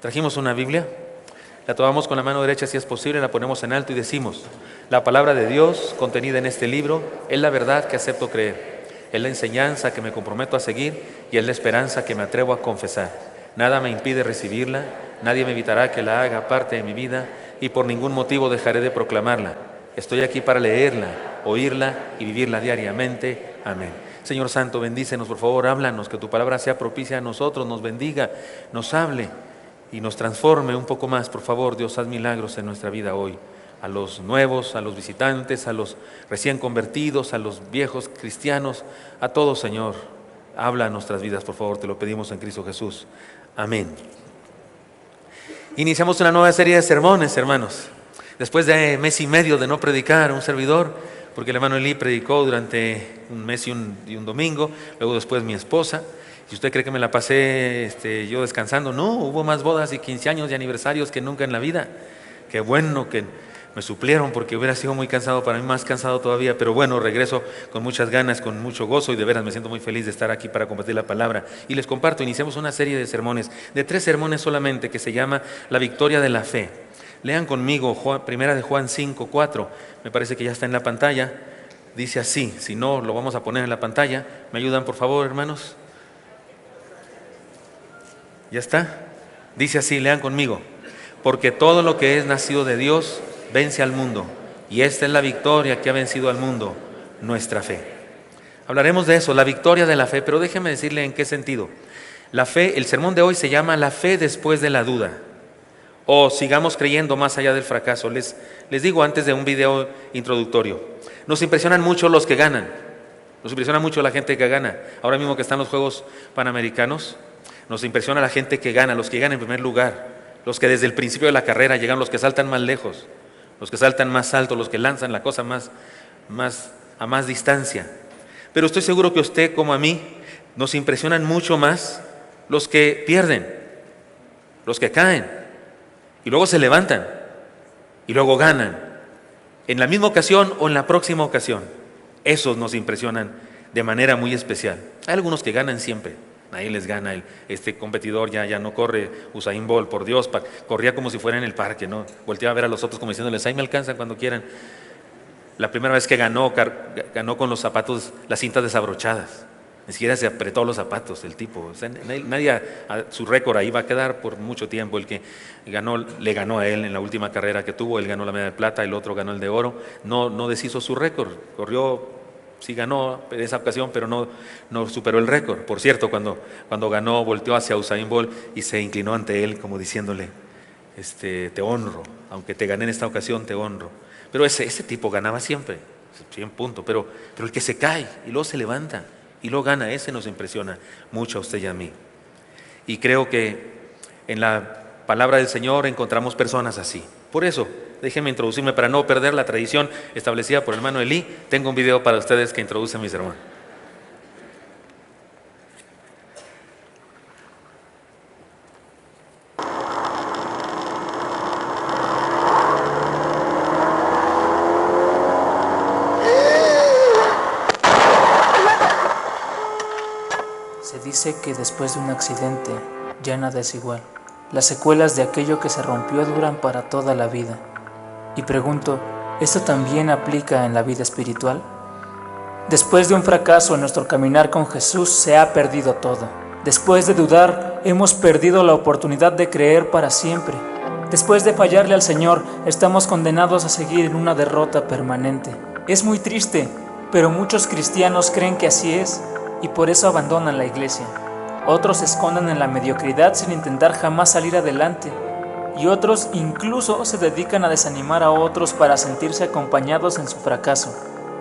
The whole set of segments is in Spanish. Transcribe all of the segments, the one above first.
Trajimos una Biblia, la tomamos con la mano derecha si es posible, la ponemos en alto y decimos: la palabra de Dios contenida en este libro es la verdad que acepto creer, es la enseñanza que me comprometo a seguir y es la esperanza que me atrevo a confesar. Nada me impide recibirla, nadie me evitará que la haga parte de mi vida y por ningún motivo dejaré de proclamarla. Estoy aquí para leerla, oírla y vivirla diariamente. Amén. Señor Santo, bendícenos, por favor, háblanos, que tu palabra sea propicia a nosotros, nos bendiga, nos hable y nos transforme un poco más. Por favor, Dios, haz milagros en nuestra vida hoy. A los nuevos, a los visitantes, a los recién convertidos, a los viejos cristianos, a todos, Señor, habla en nuestras vidas, por favor, te lo pedimos en Cristo Jesús. Amén. Iniciamos una nueva serie de sermones, hermanos. Después de mes y medio de no predicar, un servidor, porque el hermano Eli predicó durante un mes y un domingo, luego después mi esposa. Si usted cree que me la pasé yo descansando, no, hubo más bodas y 15 años y aniversarios que nunca en la vida. Qué bueno que me suplieron, porque hubiera sido muy cansado para mí, más cansado todavía, pero bueno, regreso con muchas ganas, con mucho gozo y de veras me siento muy feliz de estar aquí para compartir la palabra. Y les comparto, iniciamos una serie de sermones, de 3 sermones solamente, que se llama La victoria de la fe. Lean conmigo Primera de Juan 5:4, me parece que ya está en la pantalla, dice así, si no lo vamos a poner en la pantalla, ¿me ayudan por favor, hermanos? ¿Ya está? Dice así, lean conmigo: porque todo lo que es nacido de Dios vence al mundo, y esta es la victoria que ha vencido al mundo, nuestra fe. Hablaremos de eso, la victoria de la fe, pero déjeme decirle en qué sentido. La fe, el sermón de hoy se llama La fe después de la duda, o sigamos creyendo más allá del fracaso. Les digo antes de un video introductorio, nos impresionan mucho los que ganan, nos impresiona mucho la gente que gana. Ahora mismo que están los Juegos Panamericanos, nos impresiona la gente que gana, los que ganan en primer lugar, los que desde el principio de la carrera llegan, los que saltan más lejos, los que saltan más alto, los que lanzan la cosa a más distancia. Pero estoy seguro que a usted como a mí nos impresionan mucho más los que pierden, los que caen y luego se levantan y luego ganan en la misma ocasión o en la próxima ocasión. Esos nos impresionan de manera muy especial. Hay algunos que ganan siempre. Ahí les gana este competidor, ya no corre, Usain Bolt, por Dios, corría como si fuera en el parque, ¿no? Volteaba a ver a los otros como diciéndoles: ahí me alcanzan cuando quieran. La primera vez que ganó con los zapatos, las cintas desabrochadas, ni siquiera se apretó los zapatos el tipo. O sea, nadie, su récord ahí va a quedar por mucho tiempo. El que ganó, le ganó a él en la última carrera que tuvo, él ganó la medalla de plata, el otro ganó el de oro, no deshizo su récord, corrió. Sí ganó en esa ocasión, pero no superó el récord. Por cierto, cuando ganó, volteó hacia Usain Bolt y se inclinó ante él como diciéndole: te honro, aunque te gané en esta ocasión, te honro. Pero ese tipo ganaba siempre, 100 puntos, pero el que se cae y luego se levanta y luego gana, ese nos impresiona mucho a usted y a mí. Y creo que en la palabra del Señor encontramos personas así. Por eso, déjenme introducirme para no perder la tradición establecida por el hermano Eli. Tengo un video para ustedes que introduce mi sermón. Se dice que después de un accidente ya nada es igual. Las secuelas de aquello que se rompió duran para toda la vida. Y pregunto, ¿esto también aplica en la vida espiritual? Después de un fracaso en nuestro caminar con Jesús, se ha perdido todo. Después de dudar, hemos perdido la oportunidad de creer para siempre. Después de fallarle al Señor, estamos condenados a seguir en una derrota permanente. Es muy triste, pero muchos cristianos creen que así es y por eso abandonan la iglesia. Otros se esconden en la mediocridad sin intentar jamás salir adelante, y otros incluso se dedican a desanimar a otros para sentirse acompañados en su fracaso.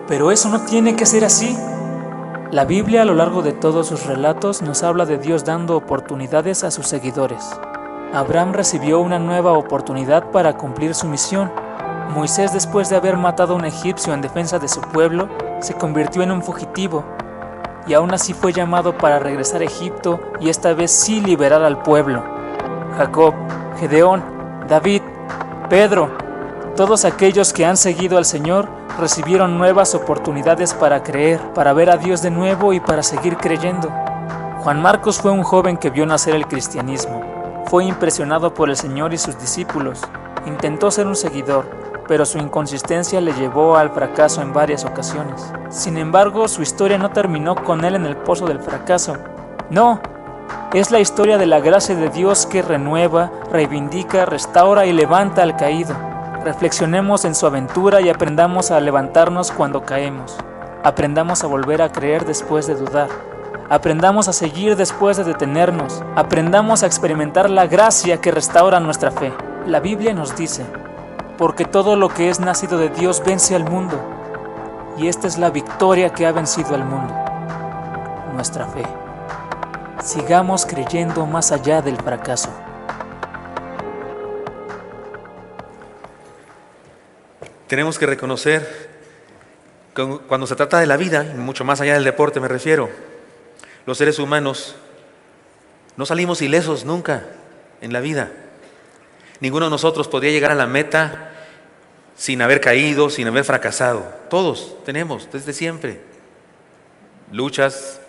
Pero eso no tiene que ser así. La Biblia, a lo largo de todos sus relatos, nos habla de Dios dando oportunidades a sus seguidores. Abraham recibió una nueva oportunidad para cumplir su misión. Moisés, después de haber matado a un egipcio en defensa de su pueblo, se convirtió en un fugitivo, y aún así fue llamado para regresar a Egipto y esta vez sí liberar al pueblo. Jacob, Gedeón, David, Pedro, todos aquellos que han seguido al Señor recibieron nuevas oportunidades para creer, para ver a Dios de nuevo y para seguir creyendo. Juan Marcos fue un joven que vio nacer el cristianismo. Fue impresionado por el Señor y sus discípulos. Intentó ser un seguidor, pero su inconsistencia le llevó al fracaso en varias ocasiones. Sin embargo, su historia no terminó con él en el pozo del fracaso. No, es la historia de la gracia de Dios que renueva, reivindica, restaura y levanta al caído. Reflexionemos en su aventura y aprendamos a levantarnos cuando caemos. Aprendamos a volver a creer después de dudar. Aprendamos a seguir después de detenernos. Aprendamos a experimentar la gracia que restaura nuestra fe. La Biblia nos dice: porque todo lo que es nacido de Dios vence al mundo. Y esta es la victoria que ha vencido al mundo: nuestra fe. Sigamos creyendo más allá del fracaso. Tenemos que reconocer que cuando se trata de la vida, y mucho más allá del deporte me refiero, los seres humanos no salimos ilesos nunca en la vida. Ninguno de nosotros podría llegar a la meta sin haber caído, sin haber fracasado. Todos tenemos, desde siempre, luchas,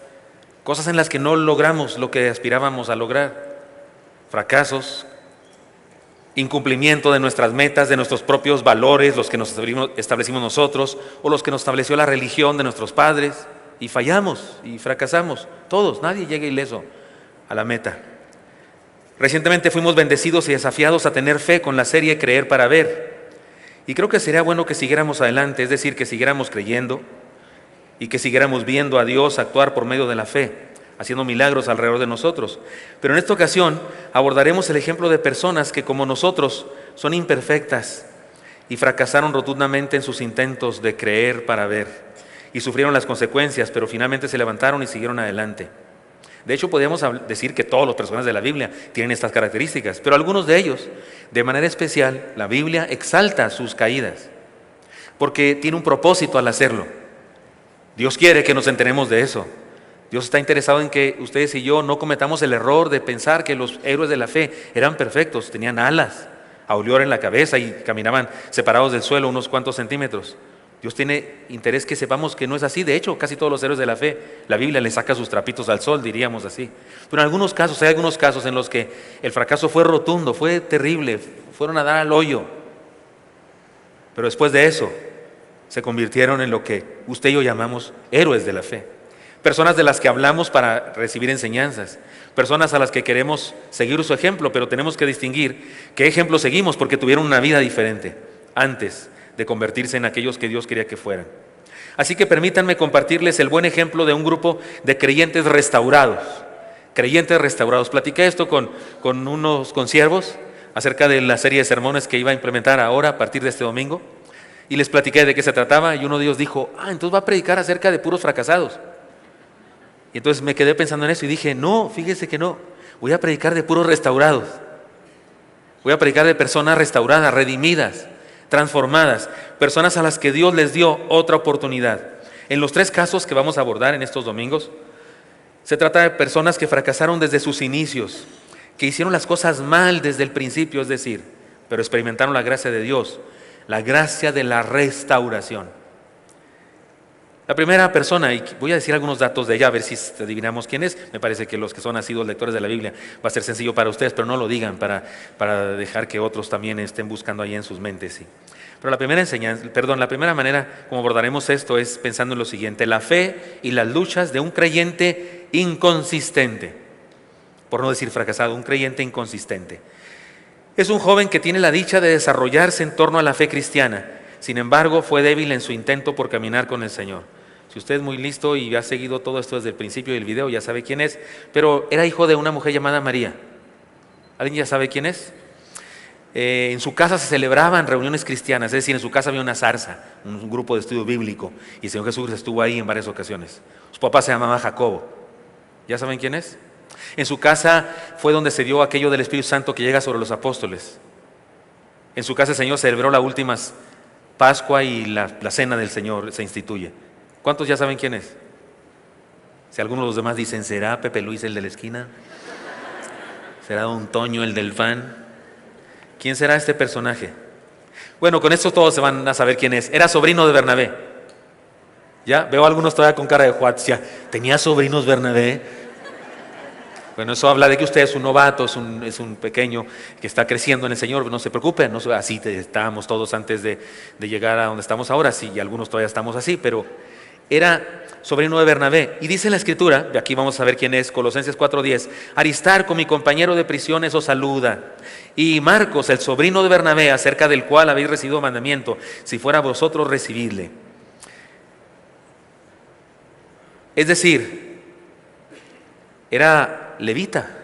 cosas en las que no logramos lo que aspirábamos a lograr, fracasos, incumplimiento de nuestras metas, de nuestros propios valores, los que nos establecimos nosotros o los que nos estableció la religión de nuestros padres, y fallamos y fracasamos. Todos, nadie llega ileso a la meta. Recientemente fuimos bendecidos y desafiados a tener fe con la serie Creer para Ver. Y creo que sería bueno que siguiéramos adelante, es decir, que siguiéramos creyendo y que siguiéramos viendo a Dios actuar por medio de la fe, haciendo milagros alrededor de nosotros. Pero en esta ocasión abordaremos el ejemplo de personas que, como nosotros, son imperfectas y fracasaron rotundamente en sus intentos de creer para ver. Y sufrieron las consecuencias, pero finalmente se levantaron y siguieron adelante. De hecho, podríamos decir que todos los personajes de la Biblia tienen estas características, pero algunos de ellos, de manera especial, la Biblia exalta sus caídas, porque tiene un propósito al hacerlo. Dios quiere que nos enteremos de eso. Dios está interesado en que ustedes y yo no cometamos el error de pensar que los héroes de la fe eran perfectos, tenían alas, aureola en la cabeza y caminaban separados del suelo unos cuantos centímetros. Dios tiene interés que sepamos que no es así. De hecho, casi todos los héroes de la fe, la Biblia les saca sus trapitos al sol, diríamos así. Pero en algunos casos, hay algunos casos en los que el fracaso fue rotundo, fue terrible, fueron a dar al hoyo. Pero después de eso, se convirtieron en lo que usted y yo llamamos héroes de la fe. Personas de las que hablamos para recibir enseñanzas. Personas a las que queremos seguir su ejemplo, pero tenemos que distinguir qué ejemplo seguimos, porque tuvieron una vida diferente antes de convertirse en aquellos que Dios quería que fueran. Así que permítanme compartirles el buen ejemplo de un grupo de creyentes restaurados. Creyentes restaurados. Platiqué esto con unos consiervos acerca de la serie de sermones que iba a implementar ahora a partir de este domingo. Y les platiqué de qué se trataba y uno de ellos dijo: entonces va a predicar acerca de puros fracasados. Y entonces me quedé pensando en eso y dije: no, fíjese que no. Voy a predicar de puros restaurados. Voy a predicar de personas restauradas, redimidas, transformadas, personas a las que Dios les dio otra oportunidad. En los 3 casos que vamos a abordar en estos domingos, se trata de personas que fracasaron desde sus inicios, que hicieron las cosas mal desde el principio, es decir, pero experimentaron la gracia de Dios, la gracia de la restauración. La primera persona, y voy a decir algunos datos de ella, a ver si adivinamos quién es. Me parece que los que son nacidos lectores de la Biblia va a ser sencillo para ustedes, pero no lo digan para dejar que otros también estén buscando ahí en sus mentes. Sí. Pero la primera manera como abordaremos esto es pensando en lo siguiente: la fe y las luchas de un creyente inconsistente, por no decir fracasado, un creyente inconsistente. Es un joven que tiene la dicha de desarrollarse en torno a la fe cristiana, sin embargo fue débil en su intento por caminar con el Señor. Si usted es muy listo y ha seguido todo esto desde el principio del video, ya sabe quién es, pero era hijo de una mujer llamada María. ¿Alguien ya sabe quién es? En su casa se celebraban reuniones cristianas, es decir, en su casa había una zarza, un grupo de estudio bíblico, y el Señor Jesús estuvo ahí en varias ocasiones. Su papá se llamaba Jacobo. ¿Ya saben quién es? En su casa fue donde se dio aquello del Espíritu Santo que llega sobre los apóstoles. En su casa el Señor celebró la última Pascua y la cena del Señor se instituye. ¿Cuántos ya saben quién es? Si algunos de los demás dicen: ¿será Pepe Luis el de la esquina? ¿Será Don Toño el del fan? ¿Quién será este personaje? Bueno, con esto todos se van a saber quién es. Era sobrino de Bernabé. Ya veo a algunos todavía con cara de Juárez. Ya, ¿tenía sobrinos Bernabé? Bueno, eso habla de que usted es un novato, es un pequeño que está creciendo en el Señor. No se preocupe, así estábamos todos antes de llegar a donde estamos ahora, sí, y algunos todavía estamos así, pero era sobrino de Bernabé. Y dice la Escritura, de aquí vamos a ver quién es, Colosenses 4:10, Aristarco, mi compañero de prisiones, os saluda. Y Marcos, el sobrino de Bernabé, acerca del cual habéis recibido mandamiento, si fuera vosotros recibidle. Es decir, era levita.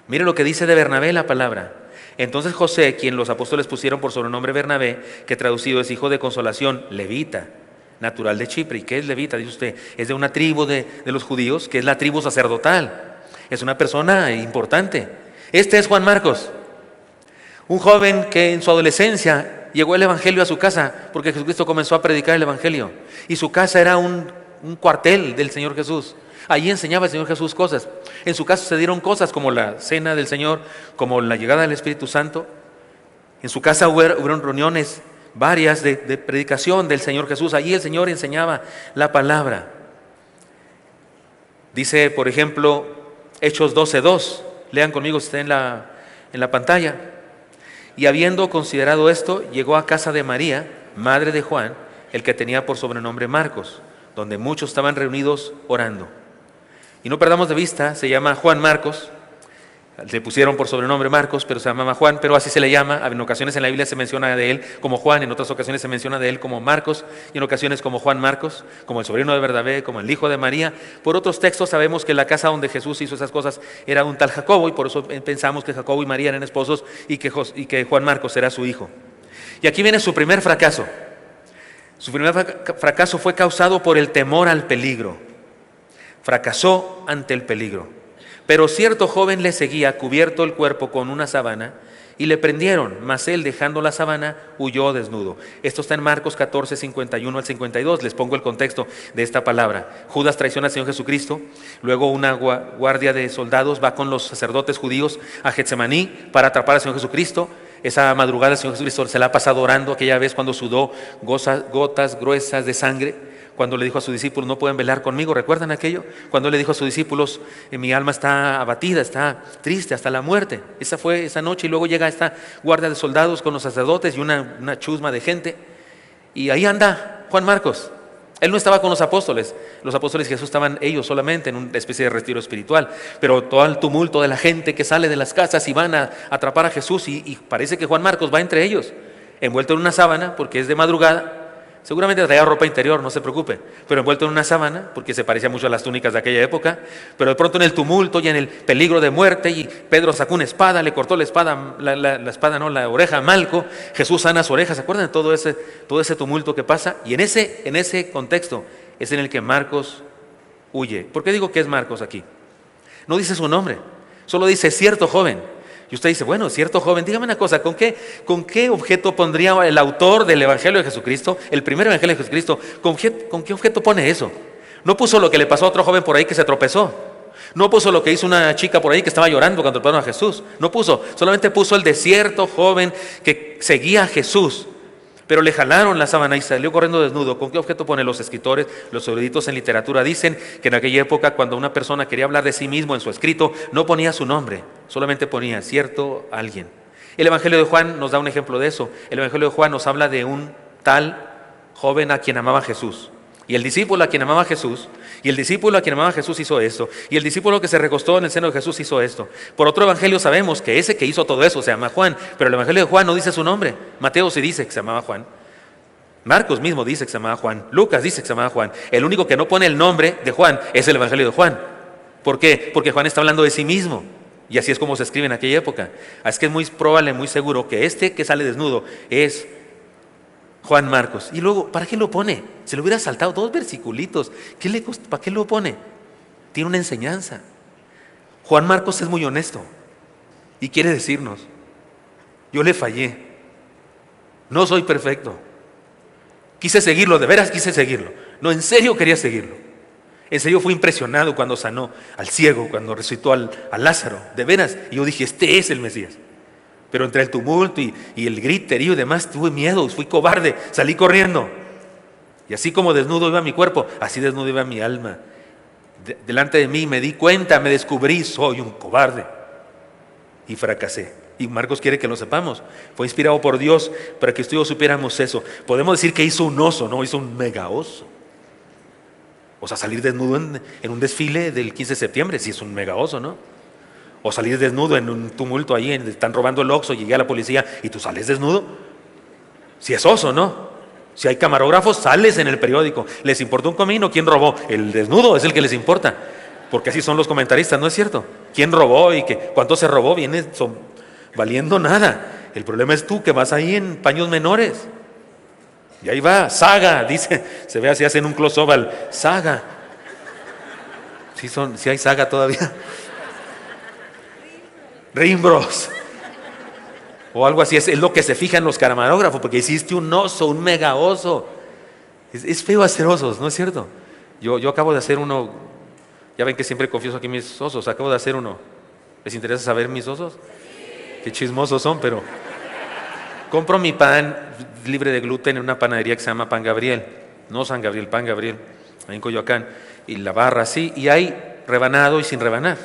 Mire lo que dice de Bernabé la palabra. Entonces José, quien los apóstoles pusieron por sobrenombre Bernabé, que traducido es hijo de consolación, levita, natural de Chipre. ¿Y qué es levita? Dice usted, es de una tribu de los judíos, que es la tribu sacerdotal. Es una persona importante. Este es Juan Marcos, un joven que en su adolescencia llegó el evangelio a su casa, porque Jesucristo comenzó a predicar el evangelio. Y su casa era un cuartel del Señor Jesús. Allí enseñaba el Señor Jesús cosas. En su casa se dieron cosas como la cena del Señor, como la llegada del Espíritu Santo. En su casa hubieron reuniones varias de predicación del Señor Jesús. Allí el Señor enseñaba la palabra. Dice, por ejemplo, Hechos 12:2. Lean conmigo, está en la pantalla. Y habiendo considerado esto, llegó a casa de María, madre de Juan, el que tenía por sobrenombre Marcos, donde muchos estaban reunidos orando. Y no perdamos de vista, se llama Juan Marcos, le pusieron por sobrenombre Marcos, pero se llamaba Juan, pero así se le llama. En ocasiones en la Biblia se menciona de él como Juan, en otras ocasiones se menciona de él como Marcos, y en ocasiones como Juan Marcos, como el sobrino de Bernabé, como el hijo de María. Por otros textos sabemos que la casa donde Jesús hizo esas cosas era un tal Jacobo, y por eso pensamos que Jacobo y María eran esposos y que Juan Marcos era su hijo. Y aquí viene su primer fracaso. Su primer fracaso fue causado por el temor al peligro. Fracasó ante el peligro. Pero cierto joven le seguía, cubierto el cuerpo con una sábana, y le prendieron, mas él, dejando la sábana, huyó desnudo. Esto está en Marcos 14, 51 al 52. Les pongo el contexto de esta palabra. Judas traiciona al Señor Jesucristo. Luego una guardia de soldados va con los sacerdotes judíos a Getsemaní para atrapar al Señor Jesucristo. Esa madrugada el Señor Jesucristo se la ha pasado orando aquella vez cuando sudó gotas gruesas de sangre. Cuando le dijo a sus discípulos, no pueden velar conmigo, ¿recuerdan aquello? Cuando le dijo a sus discípulos, mi alma está abatida, está triste hasta la muerte. Esa fue esa noche, y luego llega esta guardia de soldados con los sacerdotes y una chusma de gente. Y ahí anda Juan Marcos. Él no estaba con los apóstoles y Jesús estaban ellos solamente en una especie de retiro espiritual. Pero todo el tumulto de la gente que sale de las casas y van a atrapar a Jesús, y parece que Juan Marcos va entre ellos, envuelto en una sábana porque es de madrugada. Seguramente traía ropa interior, no se preocupe, pero envuelto en una sábana, porque se parecía mucho a las túnicas de aquella época. Pero de pronto en el tumulto y en el peligro de muerte, y Pedro sacó una espada, le cortó la oreja a Malco. Jesús sana su oreja. ¿Se acuerdan de todo ese tumulto que pasa? Y en ese contexto es en el que Marcos huye. ¿Por qué digo que es Marcos aquí? No dice su nombre, solo dice cierto joven. Y usted dice, bueno, cierto joven, dígame una cosa, ¿con qué objeto pondría el autor del Evangelio de Jesucristo, el primer Evangelio de Jesucristo, con qué objeto pone eso? No puso lo que le pasó a otro joven por ahí que se tropezó. No puso lo que hizo una chica por ahí que estaba llorando cuando atraparon a Jesús. No puso, solamente puso el de cierto joven que seguía a Jesús. Pero le jalaron la sábana y salió corriendo desnudo. ¿Con qué objeto pone? Los escritores, los eruditos en literatura dicen que en aquella época, cuando una persona quería hablar de sí mismo en su escrito, no ponía su nombre, solamente ponía cierto alguien. El Evangelio de Juan nos da un ejemplo de eso. El Evangelio de Juan nos habla de un tal joven a quien amaba Jesús. Y el discípulo a quien amaba Jesús, y el discípulo a quien amaba Jesús hizo esto, y el discípulo que se recostó en el seno de Jesús hizo esto. Por otro evangelio sabemos que ese que hizo todo eso se llama Juan, pero el Evangelio de Juan no dice su nombre. Mateo sí dice que se llamaba Juan. Marcos mismo dice que se llamaba Juan. Lucas dice que se llamaba Juan. El único que no pone el nombre de Juan es el Evangelio de Juan. ¿Por qué? Porque Juan está hablando de sí mismo. Y así es como se escribe en aquella época. Así que es muy probable, muy seguro que este que sale desnudo es Juan Marcos. Y luego, ¿para qué lo pone? Se lo hubiera saltado 2 versiculitos. ¿Para qué lo pone? Tiene una enseñanza. Juan Marcos es muy honesto y quiere decirnos, yo le fallé, no soy perfecto, quise seguirlo, de veras quise seguirlo, no, en serio quería seguirlo, en serio fui impresionado cuando sanó al ciego, cuando resucitó a Lázaro, de veras, y yo dije, este es el Mesías. Pero entre el tumulto y el griterío y demás, tuve miedo, fui cobarde, salí corriendo. Y así como desnudo iba mi cuerpo, así desnudo iba mi alma. delante de mí, me di cuenta, me descubrí, soy un cobarde y fracasé. Y Marcos quiere que lo sepamos. Fue inspirado por Dios para que tú y yo supiéramos eso. Podemos decir que hizo un oso, no, hizo un mega oso. O sea, salir desnudo en un desfile del 15 de septiembre, sí es un mega oso, ¿no? O salir desnudo en un tumulto ahí, están robando el Oxxo, llegué a la policía y tú sales desnudo. Si es oso, ¿no? Si hay camarógrafos, sales en el periódico. ¿Les importa un comino? ¿Quién robó? El desnudo es el que les importa. Porque así son los comentaristas, ¿no es cierto? ¿Quién robó y cuánto se robó? Viene valiendo nada. El problema es tú que vas ahí en paños menores. Y ahí va, saga, dice, se ve así, hacen un close-up al saga. Sí hay saga todavía. Rimbros. O algo así, es lo que se fija en los camarógrafos, porque hiciste un oso, un mega oso. Es feo hacer osos, ¿no es cierto? Yo acabo de hacer uno, ya ven que siempre confieso aquí mis osos, acabo de hacer uno. ¿Les interesa saber mis osos? Qué chismosos son, pero compro mi pan libre de gluten en una panadería que se llama Pan Gabriel, no San Gabriel, Pan Gabriel, ahí en Coyoacán, y la barra así, y hay rebanado y sin rebanar.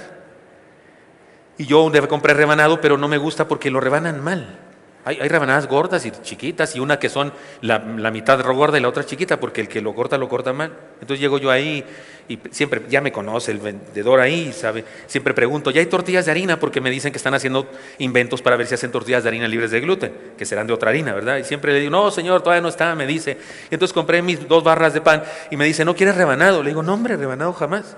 Y yo compré rebanado, pero no me gusta porque lo rebanan mal. Hay rebanadas gordas y chiquitas, y una que son la mitad gorda y la otra chiquita, porque el que lo corta mal. Entonces llego yo ahí y siempre, ya me conoce el vendedor ahí, sabe, siempre pregunto, ¿ya hay tortillas de harina? Porque me dicen que están haciendo inventos para ver si hacen tortillas de harina libres de gluten, que serán de otra harina, ¿verdad? Y siempre le digo, no señor, todavía no está, me dice. Entonces compré mis 2 barras de pan y me dice, ¿no quieres rebanado? Le digo, no hombre, rebanado jamás.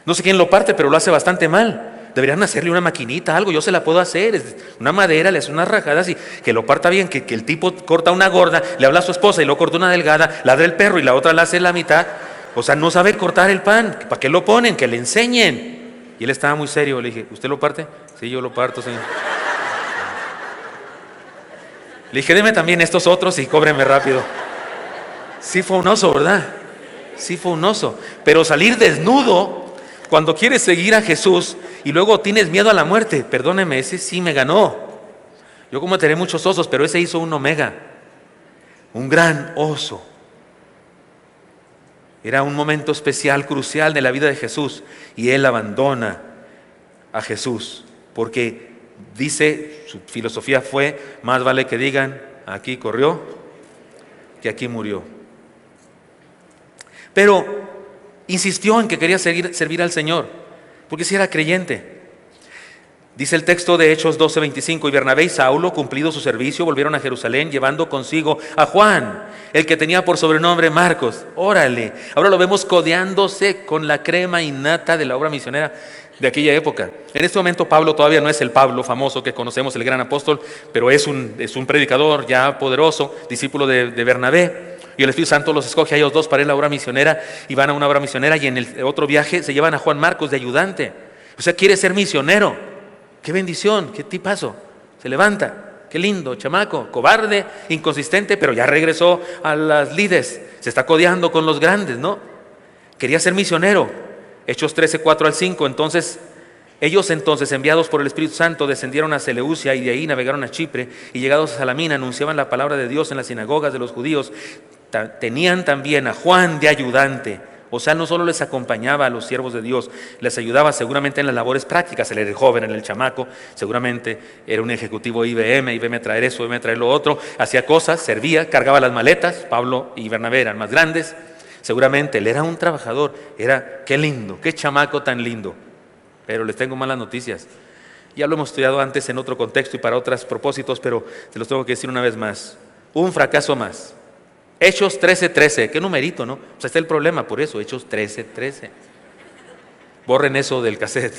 No sé quién lo parte, pero lo hace bastante mal. Deberían hacerle una maquinita, algo, yo se la puedo hacer, es una madera, le hace unas rajadas y que lo parta bien, que el tipo corta una gorda, le habla a su esposa y luego corta una delgada, ladra el perro y la otra la hace la mitad. O sea, no sabe cortar el pan, ¿para qué lo ponen? Que le enseñen. Y él estaba muy serio, le dije, ¿usted lo parte? Sí, yo lo parto, señor. Le dije, deme también estos otros y cóbreme rápido. Sí fue un oso, ¿verdad? Sí fue un oso, pero salir desnudo cuando quieres seguir a Jesús y luego tienes miedo a la muerte, perdóneme, ese sí me ganó. Yo cometeré muchos osos, pero ese hizo un omega, un gran oso. Era un momento especial, crucial de la vida de Jesús, y él abandona a Jesús, porque dice, su filosofía fue, más vale que digan, aquí corrió, que aquí murió. Pero insistió en que quería servir al Señor, porque si era creyente. Dice el texto de Hechos 12:25, y Bernabé y Saulo, cumplido su servicio, volvieron a Jerusalén, llevando consigo a Juan, el que tenía por sobrenombre Marcos. Órale, ahora lo vemos codeándose con la crema innata de la obra misionera de aquella época. En este momento Pablo todavía no es el Pablo famoso que conocemos, el gran apóstol, pero es un predicador ya poderoso, discípulo de Bernabé. Y el Espíritu Santo los escoge a ellos 2 para ir a la obra misionera, y van a una obra misionera, y en el otro viaje se llevan a Juan Marcos de ayudante. O sea, quiere ser misionero. ¡Qué bendición! ¡Qué tipazo! Se levanta. ¡Qué lindo, chamaco! Cobarde, inconsistente, pero ya regresó a las lides. Se está codeando con los grandes, ¿no? Quería ser misionero. Hechos 13:4-5. Ellos enviados por el Espíritu Santo, descendieron a Seleucia y de ahí navegaron a Chipre, y llegados a Salamina anunciaban la palabra de Dios en las sinagogas de los judíos. Tenían también a Juan de ayudante. O sea, no solo les acompañaba a los siervos de Dios, les ayudaba seguramente en las labores prácticas. Él era el joven, era el chamaco, seguramente era un ejecutivo IBM a traer eso, IBM a traer lo otro, hacía cosas, servía, cargaba las maletas. Pablo y Bernabé eran más grandes, seguramente él era un trabajador. Qué lindo, qué chamaco tan lindo. Pero les tengo malas noticias. Ya lo hemos estudiado antes en otro contexto y para otros propósitos, pero se los tengo que decir una vez más. Un fracaso más. Hechos 13:13, qué numerito, ¿no? Pues está el problema por eso, Hechos 13:13. Borren eso del cassette,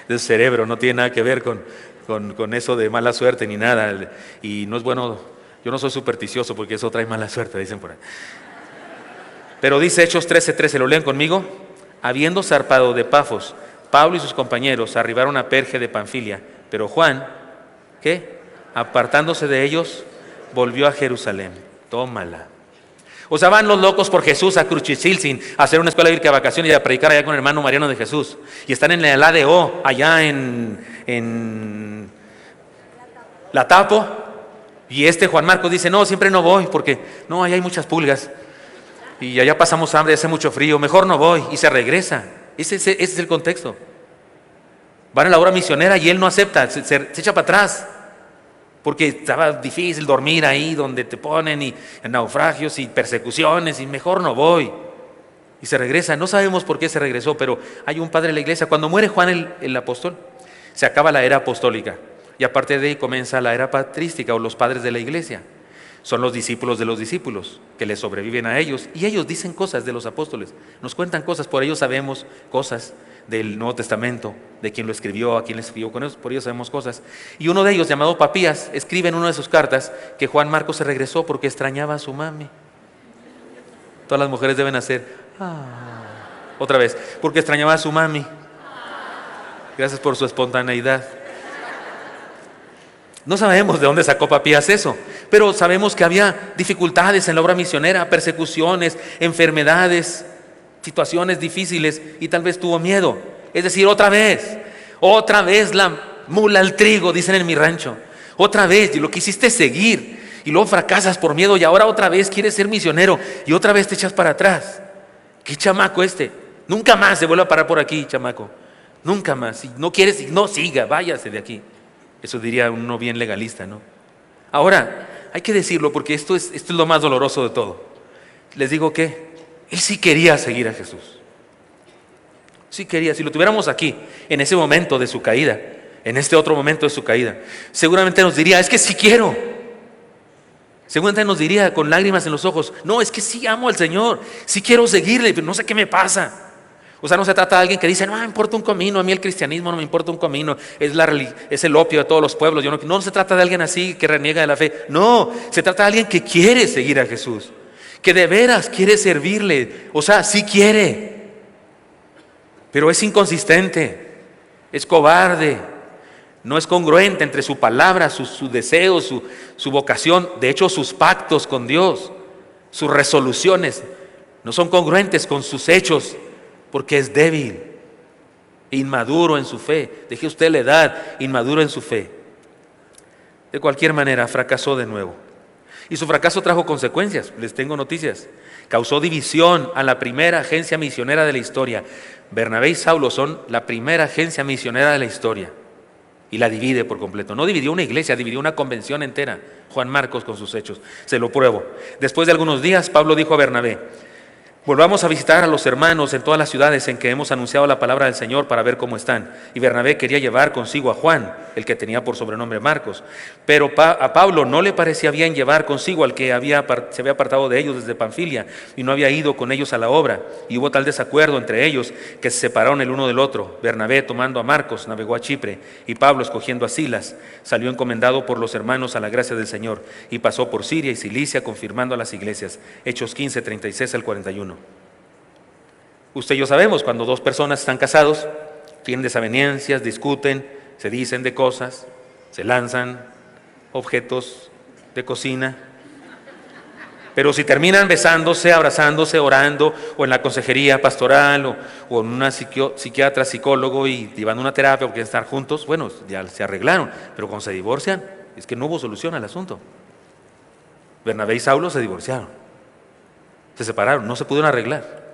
del cerebro, no tiene nada que ver con eso de mala suerte ni nada. Y no es bueno, yo no soy supersticioso porque eso trae mala suerte, dicen por ahí. Pero dice Hechos 13:13, ¿lo leen conmigo? Habiendo zarpado de Pafos, Pablo y sus compañeros arribaron a Perge de Panfilia, pero Juan, ¿qué? Apartándose de ellos, volvió a Jerusalén. Tómala. O sea, van los locos por Jesús a Cruchichilsin, a hacer una escuela bíblica de vacaciones y a predicar allá con el hermano Mariano de Jesús. Y están en el ADO, allá en La Tapo. Y Juan Marcos dice, no, siempre no voy porque no, allá hay muchas pulgas. y allá pasamos hambre, hace mucho frío, mejor no voy, y se regresa. Ese es el contexto. Van a la obra misionera y él no acepta, se echa para atrás, porque estaba difícil dormir ahí donde te ponen, y en naufragios y persecuciones, y mejor no voy. Y se regresa. No sabemos por qué se regresó, pero hay un padre de la iglesia. Cuando muere Juan el apóstol, se acaba la era apostólica, y aparte de ahí comienza la era patrística, o los padres de la iglesia. Son los discípulos de los discípulos que les sobreviven a ellos, y ellos dicen cosas de los apóstoles, nos cuentan cosas, por ellos sabemos cosas del Nuevo Testamento, de quién lo escribió, a quién le escribió, por ellos sabemos cosas. Y uno de ellos, llamado Papías, escribe en una de sus cartas que Juan Marcos se regresó porque extrañaba a su mami. Todas las mujeres deben hacer otra vez, porque extrañaba a su mami. Gracias por su espontaneidad. No sabemos de dónde sacó Papías eso, pero sabemos que había dificultades en la obra misionera, persecuciones, enfermedades, situaciones difíciles, y tal vez tuvo miedo. Es decir, otra vez la mula al trigo, dicen en mi rancho. Otra vez, y lo quisiste seguir, y luego fracasas por miedo, y ahora otra vez quieres ser misionero, y otra vez te echas para atrás. ¿Qué chamaco este? Nunca más se vuelve a parar por aquí, chamaco. Nunca más. Si no quieres, no siga, váyase de aquí. Eso diría uno bien legalista, ¿no? Ahora, hay que decirlo porque esto es lo más doloroso de todo. Les digo que él sí quería seguir a Jesús. Sí quería. Si lo tuviéramos aquí, en ese momento de su caída, en este otro momento de su caída, seguramente nos diría, es que sí quiero. Seguramente nos diría con lágrimas en los ojos, no, es que sí amo al Señor, sí quiero seguirle, pero no sé qué me pasa. O sea, no se trata de alguien que dice, no me importa un comino, a mí el cristianismo no me importa un comino, es el opio de todos los pueblos. No se trata de alguien así que reniega de la fe. No, se trata de alguien que quiere seguir a Jesús, que de veras quiere servirle. O sea, sí quiere, pero es inconsistente, es cobarde, no es congruente entre su palabra, su deseo, su vocación. De hecho, sus pactos con Dios, sus resoluciones, no son congruentes con sus hechos, porque es débil, inmaduro en su fe. Deje usted la edad, inmaduro en su fe. De cualquier manera, fracasó de nuevo. Y su fracaso trajo consecuencias. Les tengo noticias. Causó división a la primera agencia misionera de la historia. Bernabé y Saulo son la primera agencia misionera de la historia. Y la divide por completo. No dividió una iglesia, dividió una convención entera. Juan Marcos con sus hechos. Se lo pruebo. Después de algunos días, Pablo dijo a Bernabé, volvamos a visitar a los hermanos en todas las ciudades en que hemos anunciado la palabra del Señor para ver cómo están. Y Bernabé quería llevar consigo a Juan, el que tenía por sobrenombre Marcos. Pero a Pablo no le parecía bien llevar consigo al que se había apartado de ellos desde Panfilia y no había ido con ellos a la obra. Y hubo tal desacuerdo entre ellos que se separaron el uno del otro. Bernabé, tomando a Marcos, navegó a Chipre, y Pablo, escogiendo a Silas, salió encomendado por los hermanos a la gracia del Señor, y pasó por Siria y Cilicia, confirmando a las iglesias. Hechos 15, 36 al 41. Usted y yo sabemos, cuando dos personas están casados, tienen desavenencias, discuten, se dicen de cosas, se lanzan objetos de cocina. Pero si terminan besándose, abrazándose, orando, o en la consejería pastoral, o en una psiquiatra, psicólogo, y llevando una terapia porque estar juntos, bueno, ya se arreglaron. Pero cuando se divorcian, es que no hubo solución al asunto. Bernabé y Saulo se divorciaron, se separaron, no se pudieron arreglar.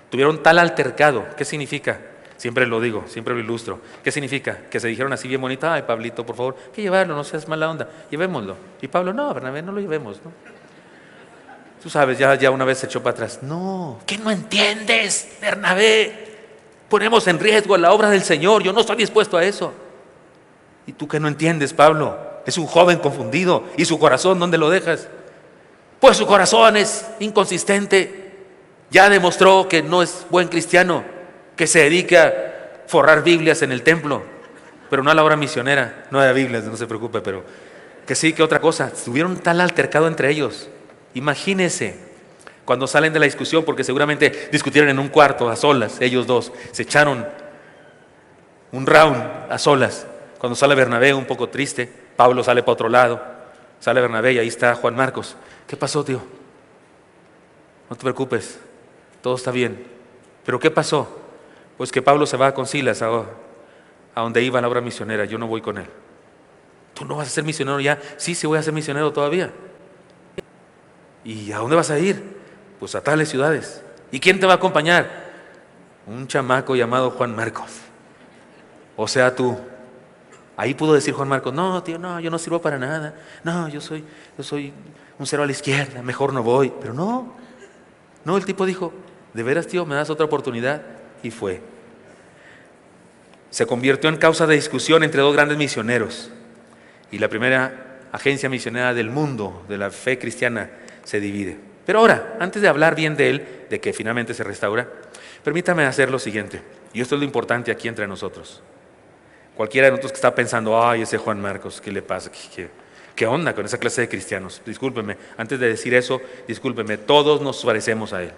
Tuvieron tal altercado. ¿Qué significa? Siempre lo digo, siempre lo ilustro. ¿Qué significa? Que se dijeron así bien bonito, ay Pablito, por favor, hay que llevarlo, no seas mala onda, llevémoslo. Y Pablo, no, Bernabé, no lo llevemos, ¿no? Tú sabes, ya una vez se echó para atrás. No, ¿qué no entiendes, Bernabé? Ponemos en riesgo la obra del Señor, yo no estoy dispuesto a eso. ¿Y tú qué no entiendes, Pablo? Es un joven confundido. ¿Y su corazón dónde lo dejas? Pues su corazón es inconsistente. Ya demostró que no es buen cristiano, que se dedica a forrar Biblias en el templo, pero no a la obra misionera. No hay Biblias, no se preocupe, pero que sí, que otra cosa. Tuvieron tal altercado entre ellos. Imagínese cuando salen de la discusión, porque seguramente discutieron en un cuarto a solas, ellos dos, se echaron un round a solas. Cuando sale Bernabé un poco triste, Pablo sale para otro lado, sale Bernabé y ahí está Juan Marcos. ¿Qué pasó, tío? No te preocupes, todo está bien. ¿Pero qué pasó? Pues que Pablo se va con Silas a donde iba la obra misionera. Yo no voy con él. ¿Tú no vas a ser misionero ya? Sí, voy a ser misionero todavía. ¿Y a dónde vas a ir? Pues a tales ciudades. ¿Y quién te va a acompañar? Un chamaco llamado Juan Marcos. O sea, tú. Ahí pudo decir Juan Marcos, no, tío, no, yo no sirvo para nada. No, yo soy un cero a la izquierda, mejor no voy. Pero no, el tipo dijo, ¿de veras, tío, me das otra oportunidad? Y fue. Se convirtió en causa de discusión entre dos grandes misioneros. Y la primera agencia misionera del mundo, de la fe cristiana, se divide. Pero ahora, antes de hablar bien de él, de que finalmente se restaura, permítame hacer lo siguiente. Y esto es lo importante aquí entre nosotros. Cualquiera de nosotros que está pensando, ay, ese Juan Marcos, ¿qué le pasa? ¿Qué onda con esa clase de cristianos? Discúlpeme, antes de decir eso, discúlpeme, todos nos parecemos a él.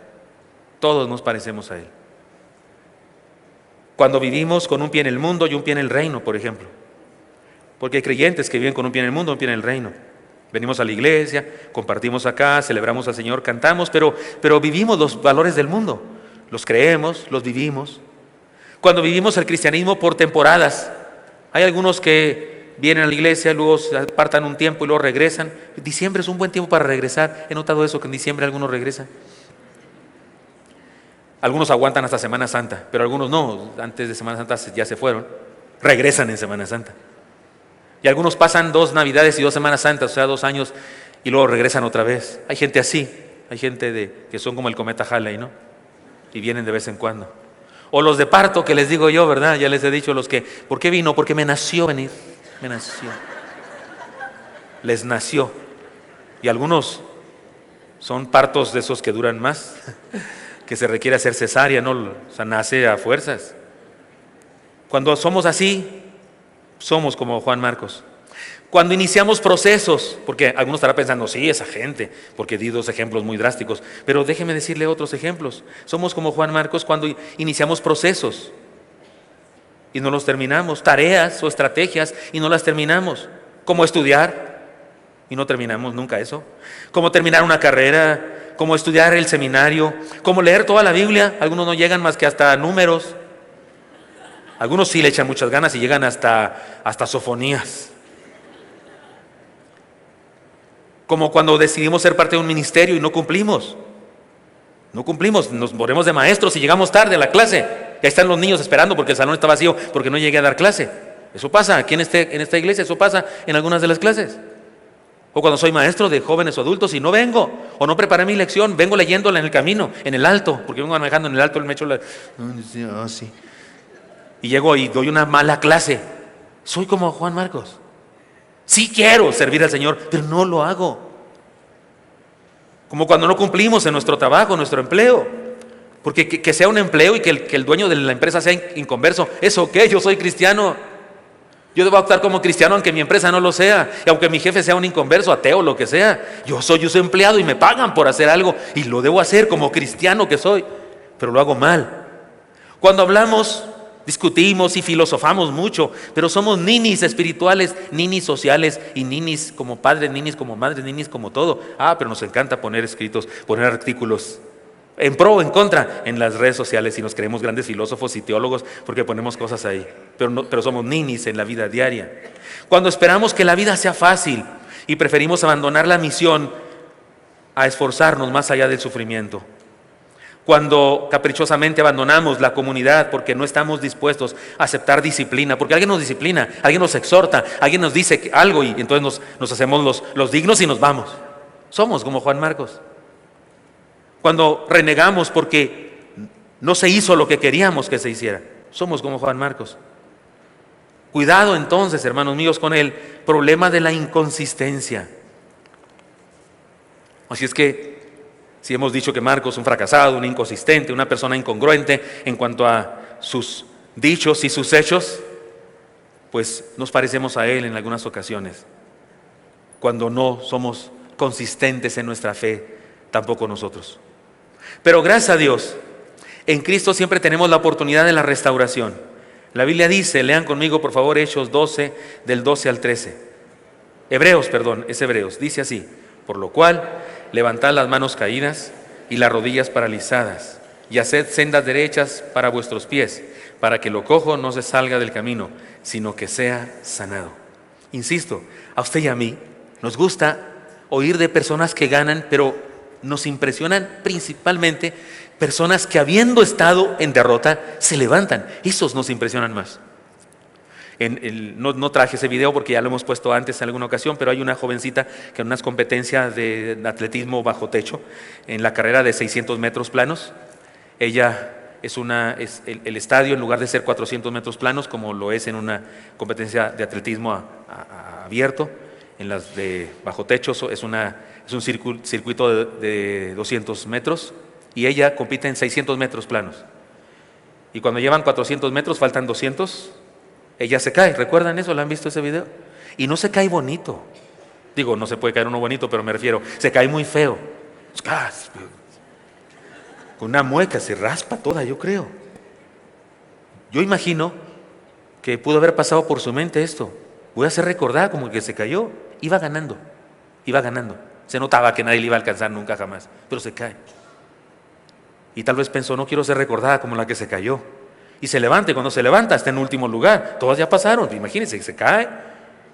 Todos nos parecemos a él. Cuando vivimos con un pie en el mundo y un pie en el reino, por ejemplo. Porque hay creyentes que viven con un pie en el mundo y un pie en el reino. Venimos a la iglesia, compartimos acá, celebramos al Señor, cantamos, pero vivimos los valores del mundo. Los creemos, los vivimos. Cuando vivimos el cristianismo por temporadas, hay algunos que vienen a la iglesia, luego se apartan un tiempo y luego regresan. Diciembre es un buen tiempo para regresar. He notado eso, que en diciembre algunos regresan. Algunos aguantan hasta Semana Santa, pero algunos no, antes de Semana Santa ya se fueron, regresan en Semana Santa. Y algunos pasan 2 Navidades y 2 Semanas Santas, o sea, 2 años, y luego regresan otra vez. Hay gente así, hay gente que son como el cometa Halley, ¿no? Y vienen de vez en cuando. O los de parto, que les digo yo, ¿verdad? Ya les he dicho los que, ¿por qué vino? Porque me nació venir, me nació. Les nació. Y algunos son partos de esos que duran más, que se requiere hacer cesárea, ¿no? O sea, nace a fuerzas. Cuando somos así, somos como Juan Marcos. Cuando iniciamos procesos, porque algunos estarán pensando, sí, esa gente, porque di 2 ejemplos muy drásticos, pero déjeme decirle otros ejemplos. Somos como Juan Marcos cuando iniciamos procesos y no los terminamos, tareas o estrategias y no las terminamos, como estudiar y no terminamos nunca eso, como terminar una carrera, como estudiar el seminario, como leer toda la Biblia. Algunos no llegan más que hasta números, algunos sí le echan muchas ganas y llegan hasta sofonías. Como cuando decidimos ser parte de un ministerio y no cumplimos, nos ponemos de maestros y llegamos tarde a la clase. Y ahí están los niños esperando porque el salón está vacío, porque no llegué a dar clase. Eso pasa aquí en esta iglesia, eso pasa en algunas de las clases. O cuando soy maestro de jóvenes o adultos y no vengo, o no preparé mi lección, vengo leyéndola en el camino, en el alto, porque vengo manejando en el alto, me echo la... sí. Y llego y doy una mala clase. Soy como Juan Marcos. Sí quiero servir al Señor, pero no lo hago. Como cuando no cumplimos en nuestro trabajo, en nuestro empleo. Porque que sea un empleo y que el dueño de la empresa sea inconverso, ¿es ok? Yo soy cristiano. Yo debo actuar como cristiano aunque mi empresa no lo sea. Y aunque mi jefe sea un inconverso, ateo, lo que sea. Yo soy su empleado y me pagan por hacer algo. Y lo debo hacer como cristiano que soy. Pero lo hago mal. Cuando hablamos, discutimos y filosofamos mucho, pero somos ninis espirituales, ninis sociales y ninis como padres, ninis como madres, ninis como todo. Pero nos encanta poner escritos, poner artículos en pro o en contra en las redes sociales y nos creemos grandes filósofos y teólogos porque ponemos cosas ahí, pero somos ninis en la vida diaria. Cuando esperamos que la vida sea fácil y preferimos abandonar la misión a esforzarnos más allá del sufrimiento. Cuando caprichosamente abandonamos la comunidad porque no estamos dispuestos a aceptar disciplina, porque alguien nos disciplina, alguien nos exhorta, alguien nos dice algo y entonces nos hacemos los dignos y nos vamos. Somos como Juan Marcos. Cuando renegamos porque no se hizo lo que queríamos que se hiciera, somos como Juan Marcos. Cuidado entonces, hermanos míos, con el problema de la inconsistencia. Así es que si hemos dicho que Marcos es un fracasado, un inconsistente, una persona incongruente en cuanto a sus dichos y sus hechos, pues nos parecemos a él en algunas ocasiones. Cuando no somos consistentes en nuestra fe, tampoco nosotros. Pero gracias a Dios, en Cristo siempre tenemos la oportunidad de la restauración. La Biblia dice, lean conmigo por favor Hechos 12, del 12 al 13. Hebreos, dice así: por lo cual, levantad las manos caídas y las rodillas paralizadas, y haced sendas derechas para vuestros pies, para que lo cojo no se salga del camino, sino que sea sanado. Insisto, a usted y a mí nos gusta oír de personas que ganan, pero nos impresionan principalmente personas que, habiendo estado en derrota, se levantan. Esos nos impresionan más. No traje ese video porque ya lo hemos puesto antes en alguna ocasión, pero hay una jovencita que en unas competencias de atletismo bajo techo, en la carrera de 600 metros planos, ella el estadio, en lugar de ser 400 metros planos, como lo es en una competencia de atletismo abierto, en las de bajo techo es un circuito de 200 metros, y ella compite en 600 metros planos. Y cuando llevan 400 metros, faltan 200, ella se cae. ¿Recuerdan eso? ¿La han visto ese video? Y no se cae bonito. Digo, no se puede caer uno bonito, pero me refiero, se cae muy feo. Con una mueca, se raspa toda, yo creo. Yo imagino que pudo haber pasado por su mente esto. Voy a hacer recordar como que se cayó. Iba ganando. Se notaba que nadie le iba a alcanzar nunca jamás, pero se cae. Y tal vez pensó, no quiero ser recordada como la que se cayó. Y se levanta, y cuando se levanta está en último lugar. Todas ya pasaron, imagínense, se cae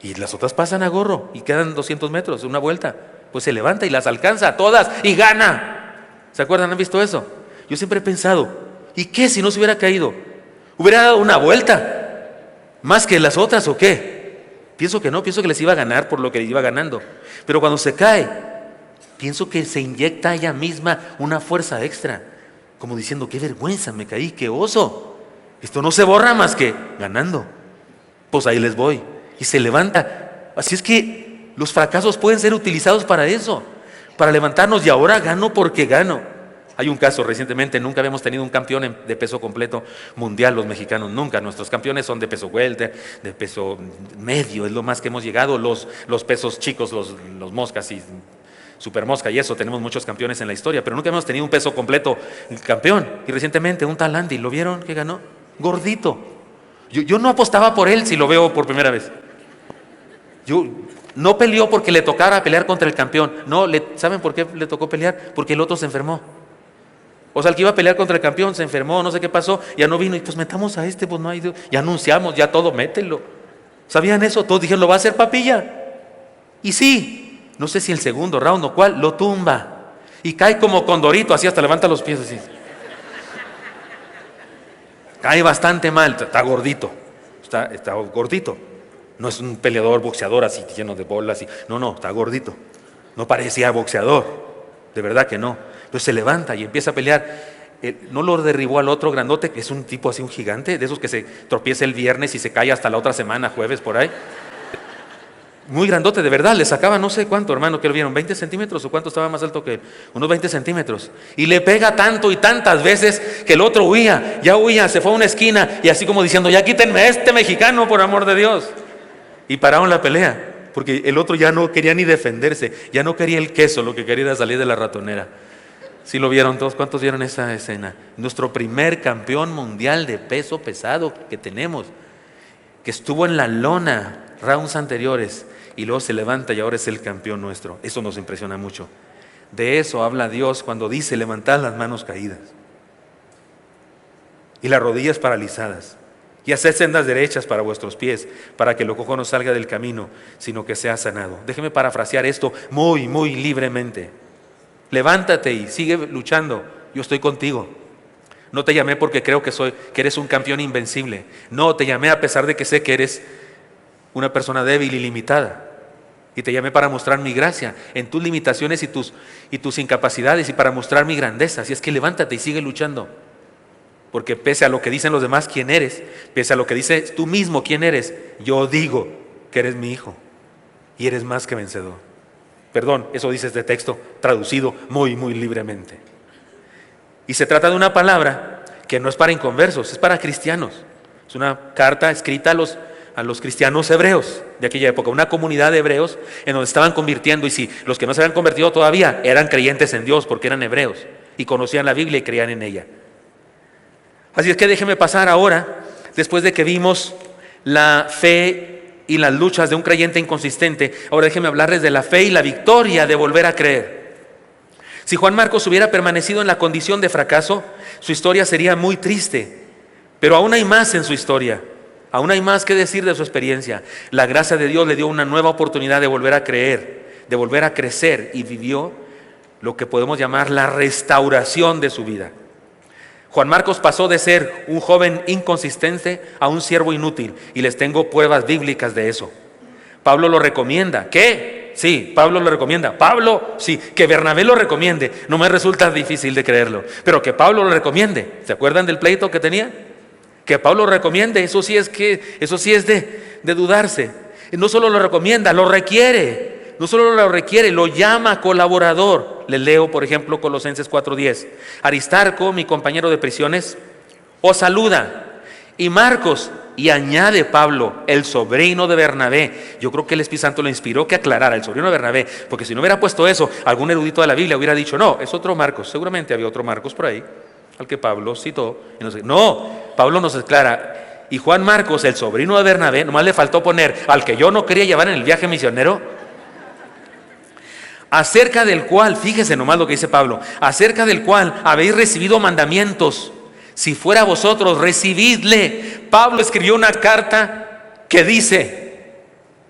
y las otras pasan a gorro y quedan 200 metros, una vuelta. Pues se levanta y las alcanza a todas y gana. ¿Se acuerdan? ¿Han visto eso? Yo siempre he pensado, ¿y qué si no se hubiera caído? ¿Hubiera dado una vuelta más que las otras o qué? Pienso que no, pienso que les iba a ganar por lo que iba ganando. Pero cuando se cae, pienso que se inyecta a ella misma una fuerza extra, como diciendo, qué vergüenza, me caí, qué oso. Esto no se borra más que ganando. Pues ahí les voy. Y se levanta. Así es que los fracasos pueden ser utilizados para eso, para levantarnos, y ahora gano porque gano. Hay un caso recientemente, nunca habíamos tenido un campeón de peso completo mundial los mexicanos, nunca. Nuestros campeones son de peso welter, de peso medio, es lo más que hemos llegado. Los pesos chicos, los moscas y super mosca y eso, tenemos muchos campeones en la historia, pero nunca hemos tenido un peso completo campeón. Y recientemente un tal Andy, ¿lo vieron que ganó? Gordito. Yo no apostaba por él si lo veo por primera vez. No peleó porque le tocara pelear contra el campeón. No, ¿saben por qué le tocó pelear? Porque el otro se enfermó. O sea, el que iba a pelear contra el campeón se enfermó, no sé qué pasó, ya no vino, y pues metamos a este, pues no hay, ya anunciamos, ya todo, mételo. ¿Sabían eso? Todos dijeron, lo va a hacer Papilla. Y sí, no sé si el segundo round o cuál, lo tumba. Y cae como condorito, así hasta levanta los pies así. Cae bastante mal, está gordito, está gordito. No es un peleador boxeador así lleno de bolas. No, está gordito. No parecía boxeador, de verdad que no. Entonces se levanta y empieza a pelear. No lo derribó al otro grandote, que es un tipo así, un gigante, de esos que se tropieza el viernes y se cae hasta la otra semana, jueves, por ahí. Muy grandote, de verdad, le sacaba no sé cuánto, hermano, que lo vieron, 20 centímetros o cuánto estaba más alto que él, unos 20 centímetros. Y le pega tanto y tantas veces que el otro huía, se fue a una esquina y así como diciendo, ya quítenme a este mexicano, por amor de Dios. Y pararon la pelea, porque el otro ya no quería ni defenderse, ya no quería el queso, lo que quería era salir de la ratonera. ¿Sí lo vieron todos? ¿Cuántos vieron esa escena? Nuestro primer campeón mundial de peso pesado que tenemos, que estuvo en la lona rounds anteriores y luego se levanta y ahora es el campeón nuestro. Eso nos impresiona mucho. De eso habla Dios cuando dice, levantad las manos caídas y las rodillas paralizadas, y haced sendas derechas para vuestros pies, para que lo cojo no salga del camino, sino que sea sanado. Déjeme parafrasear esto muy, muy libremente. Levántate y sigue luchando, yo estoy contigo. No te llamé porque creo que eres un campeón invencible. No, te llamé a pesar de que sé que eres una persona débil y limitada. Y te llamé para mostrar mi gracia en tus limitaciones y tus incapacidades, y para mostrar mi grandeza. Así es que levántate y sigue luchando. Porque pese a lo que dicen los demás quién eres, pese a lo que dices tú mismo quién eres, yo digo que eres mi hijo y eres más que vencedor. Perdón, eso dice este texto traducido muy, muy libremente. Y se trata de una palabra que no es para inconversos, es para cristianos. Es una carta escrita a los cristianos hebreos de aquella época, una comunidad de hebreos en donde estaban convirtiendo, y si los que no se habían convertido todavía eran creyentes en Dios porque eran hebreos y conocían la Biblia y creían en ella. Así es que déjeme pasar ahora, después de que vimos la fe y las luchas de un creyente inconsistente, ahora déjeme hablarles de la fe y la victoria de volver a creer. Si Juan Marcos hubiera permanecido en la condición de fracaso, su historia sería muy triste, pero aún hay más en su historia, aún hay más que decir de su experiencia. La gracia de Dios le dio una nueva oportunidad de volver a creer, de volver a crecer, y vivió lo que podemos llamar la restauración de su vida. Juan Marcos pasó de ser un joven inconsistente a un siervo inútil, y les tengo pruebas bíblicas de eso. Pablo lo recomienda. ¿Qué? Sí, Pablo lo recomienda. Pablo, sí, que Bernabé lo recomiende, no me resulta difícil de creerlo, pero que Pablo lo recomiende. ¿Se acuerdan del pleito que tenía? Que Pablo lo recomiende, eso sí es de dudarse. No solo lo recomienda, lo requiere. No solo lo requiere, lo llama colaborador. Les leo, por ejemplo, Colosenses 4:10. Aristarco, mi compañero de prisiones, os saluda. Y Marcos, y añade Pablo, el sobrino de Bernabé. Yo creo que el Espíritu Santo lo inspiró que aclarara, el sobrino de Bernabé, porque si no hubiera puesto eso, algún erudito de la Biblia hubiera dicho, no, es otro Marcos. Seguramente había otro Marcos por ahí, al que Pablo citó. No, Pablo nos aclara. Y Juan Marcos, el sobrino de Bernabé, nomás le faltó poner al que yo no quería llevar en el viaje misionero, acerca del cual, fíjese nomás lo que dice Pablo, acerca del cual habéis recibido mandamientos. Si fuera vosotros, recibidle. Pablo escribió una carta que dice,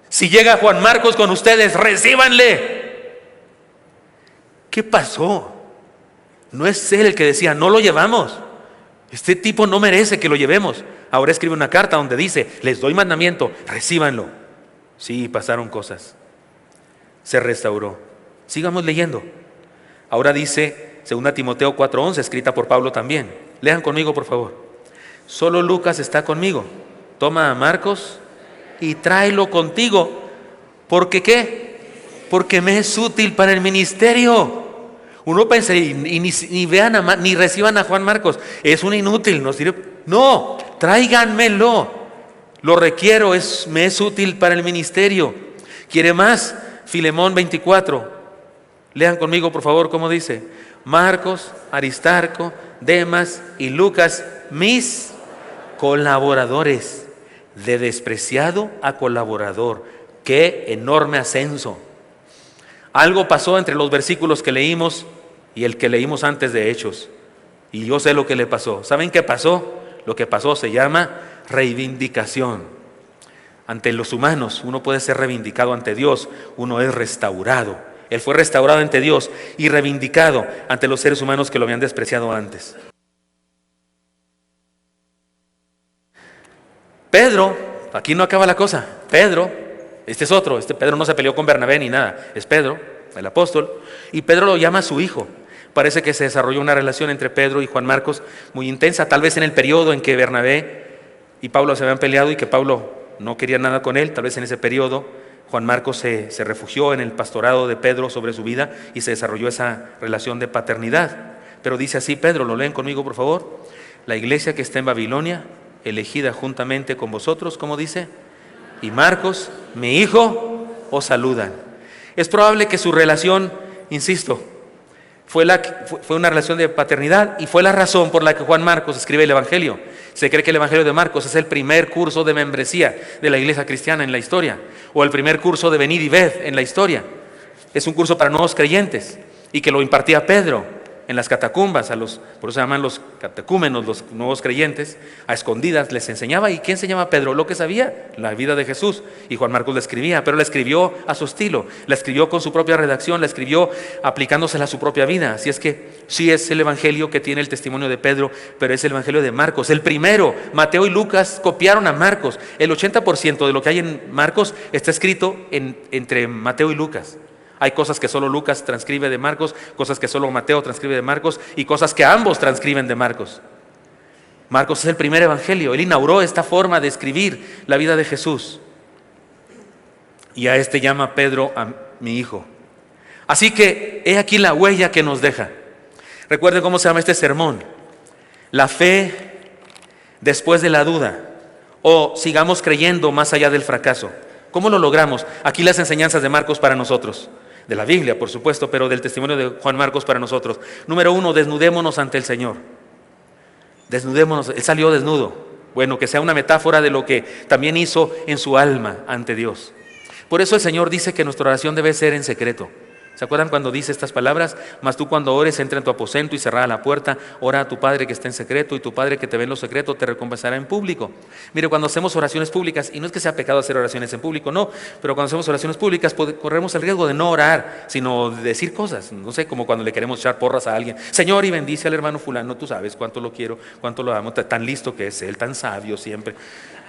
si llega Juan Marcos con ustedes, recíbanle. ¿Qué pasó? No es él el que decía, no lo llevamos. Este tipo no merece que lo llevemos. Ahora escribe una carta donde dice, les doy mandamiento, recíbanlo. Sí, pasaron cosas. Se restauró. Sigamos leyendo. Ahora dice 2 Timoteo 4:11, escrita por Pablo también. Lean conmigo, por favor. Solo Lucas está conmigo. Toma a Marcos y tráelo contigo. ¿Por qué qué? Porque me es útil para el ministerio. Uno piensa, y ni vean ni reciban a Juan Marcos. Es un inútil, no sirve. No, tráiganmelo. Lo requiero, me es útil para el ministerio. ¿Quiere más? Filemón 24. Lean conmigo, por favor, cómo dice. Marcos, Aristarco, Demas y Lucas, mis colaboradores. De despreciado a colaborador. ¡Qué enorme ascenso! Algo pasó entre los versículos que leímos y el que leímos antes de Hechos. Y yo sé lo que le pasó. ¿Saben qué pasó? Lo que pasó se llama reivindicación. Ante los humanos uno puede ser reivindicado, ante Dios uno es restaurado. Él fue restaurado ante Dios y reivindicado ante los seres humanos que lo habían despreciado antes. Pedro, aquí no acaba la cosa. Pedro, este es otro, Pedro no se peleó con Bernabé ni nada, es Pedro, el apóstol, y Pedro lo llama su hijo. Parece que se desarrolló una relación entre Pedro y Juan Marcos muy intensa, tal vez en el periodo en que Bernabé y Pablo se habían peleado y que Pablo no quería nada con él, tal vez en ese periodo Juan Marcos se refugió en el pastorado de Pedro sobre su vida y se desarrolló esa relación de paternidad. Pero dice así Pedro, lo leen conmigo por favor. La iglesia que está en Babilonia, elegida juntamente con vosotros, ¿cómo dice? Y Marcos, mi hijo, os saludan. Es probable que su relación, insisto, fue una relación de paternidad y fue la razón por la que Juan Marcos escribe el Evangelio. Se cree que el Evangelio de Marcos es el primer curso de membresía de la iglesia cristiana en la historia, o el primer curso de venid y ved en la historia. Es un curso para nuevos creyentes y que lo impartía Pedro en las catacumbas, por eso se llaman los catecúmenos, los nuevos creyentes, a escondidas les enseñaba. ¿Y qué enseñaba Pedro? Lo que sabía, la vida de Jesús. Y Juan Marcos la escribía, pero la escribió a su estilo, la escribió con su propia redacción, la escribió aplicándosela a su propia vida. Así es que sí es el Evangelio que tiene el testimonio de Pedro, pero es el Evangelio de Marcos, el primero. Mateo y Lucas copiaron a Marcos. El 80% de lo que hay en Marcos está escrito entre Mateo y Lucas. Hay cosas que solo Lucas transcribe de Marcos, cosas que solo Mateo transcribe de Marcos y cosas que ambos transcriben de Marcos. Marcos es el primer evangelio. Él inauguró esta forma de escribir la vida de Jesús. Y a este llama Pedro a mi hijo. Así que he aquí la huella que nos deja. Recuerden cómo se llama este sermón. La fe después de la duda. O sigamos creyendo más allá del fracaso. ¿Cómo lo logramos? Aquí las enseñanzas de Marcos para nosotros. De la Biblia, por supuesto, pero del testimonio de Juan Marcos para nosotros. Número 1, desnudémonos ante el Señor. Desnudémonos, Él salió desnudo. Bueno, que sea una metáfora de lo que también hizo en su alma ante Dios. Por eso el Señor dice que nuestra oración debe ser en secreto. ¿Se acuerdan cuando dice estas palabras? Mas tú cuando ores, entra en tu aposento y cerrada la puerta, ora a tu Padre que está en secreto, y tu Padre que te ve en lo secreto te recompensará en público. Mire, cuando hacemos oraciones públicas, y no es que sea pecado hacer oraciones en público, no, pero cuando hacemos oraciones públicas corremos el riesgo de no orar, sino de decir cosas, no sé, como cuando le queremos echar porras a alguien. Señor, y bendice al hermano fulano, tú sabes cuánto lo quiero, cuánto lo amo, tan listo que es él, tan sabio siempre.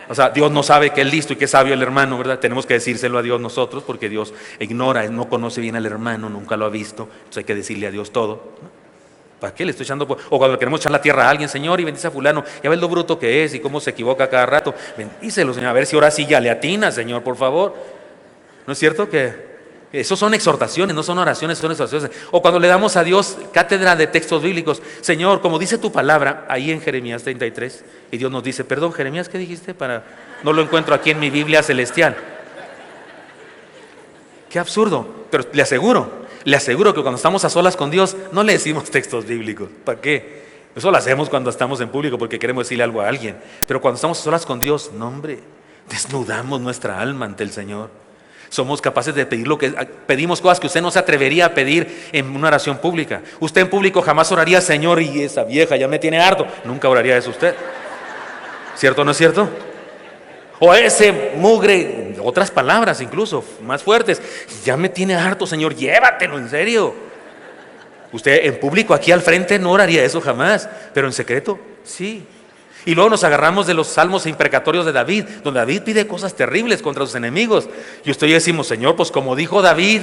O sea, Dios no sabe que es listo y que es sabio el hermano, ¿verdad? Tenemos que decírselo a Dios nosotros, porque Dios ignora, no conoce bien al hermano, nunca lo ha visto, entonces hay que decirle a Dios todo, ¿no? ¿Para qué le estoy echando? O cuando le queremos echar la tierra a alguien, Señor, y bendice a fulano, ya ves lo bruto que es y cómo se equivoca cada rato, bendícelo, Señor, a ver si ahora sí ya le atina, Señor, por favor. ¿No es cierto que eso son exhortaciones, no son oraciones, son exhortaciones? O cuando le damos a Dios cátedra de textos bíblicos, Señor, como dice tu palabra, ahí en Jeremías 33, y Dios nos dice, perdón, Jeremías, ¿qué dijiste? No lo encuentro aquí en mi Biblia celestial. Qué absurdo, pero le aseguro que cuando estamos a solas con Dios, no le decimos textos bíblicos. ¿Para qué? Eso lo hacemos cuando estamos en público porque queremos decirle algo a alguien. Pero cuando estamos a solas con Dios, no, hombre, desnudamos nuestra alma ante el Señor. Somos capaces de pedir pedimos cosas que usted no se atrevería a pedir en una oración pública. Usted en público jamás oraría, Señor, y esa vieja ya me tiene harto. Nunca oraría eso usted. ¿Cierto o no es cierto? O ese mugre, otras palabras incluso, más fuertes. Ya me tiene harto, Señor, llévatelo, en serio. Usted en público, aquí al frente, no oraría eso jamás, pero en secreto, sí. Y luego nos agarramos de los salmos imprecatorios de David, donde David pide cosas terribles contra sus enemigos. Y usted y yo decimos, Señor, pues como dijo David,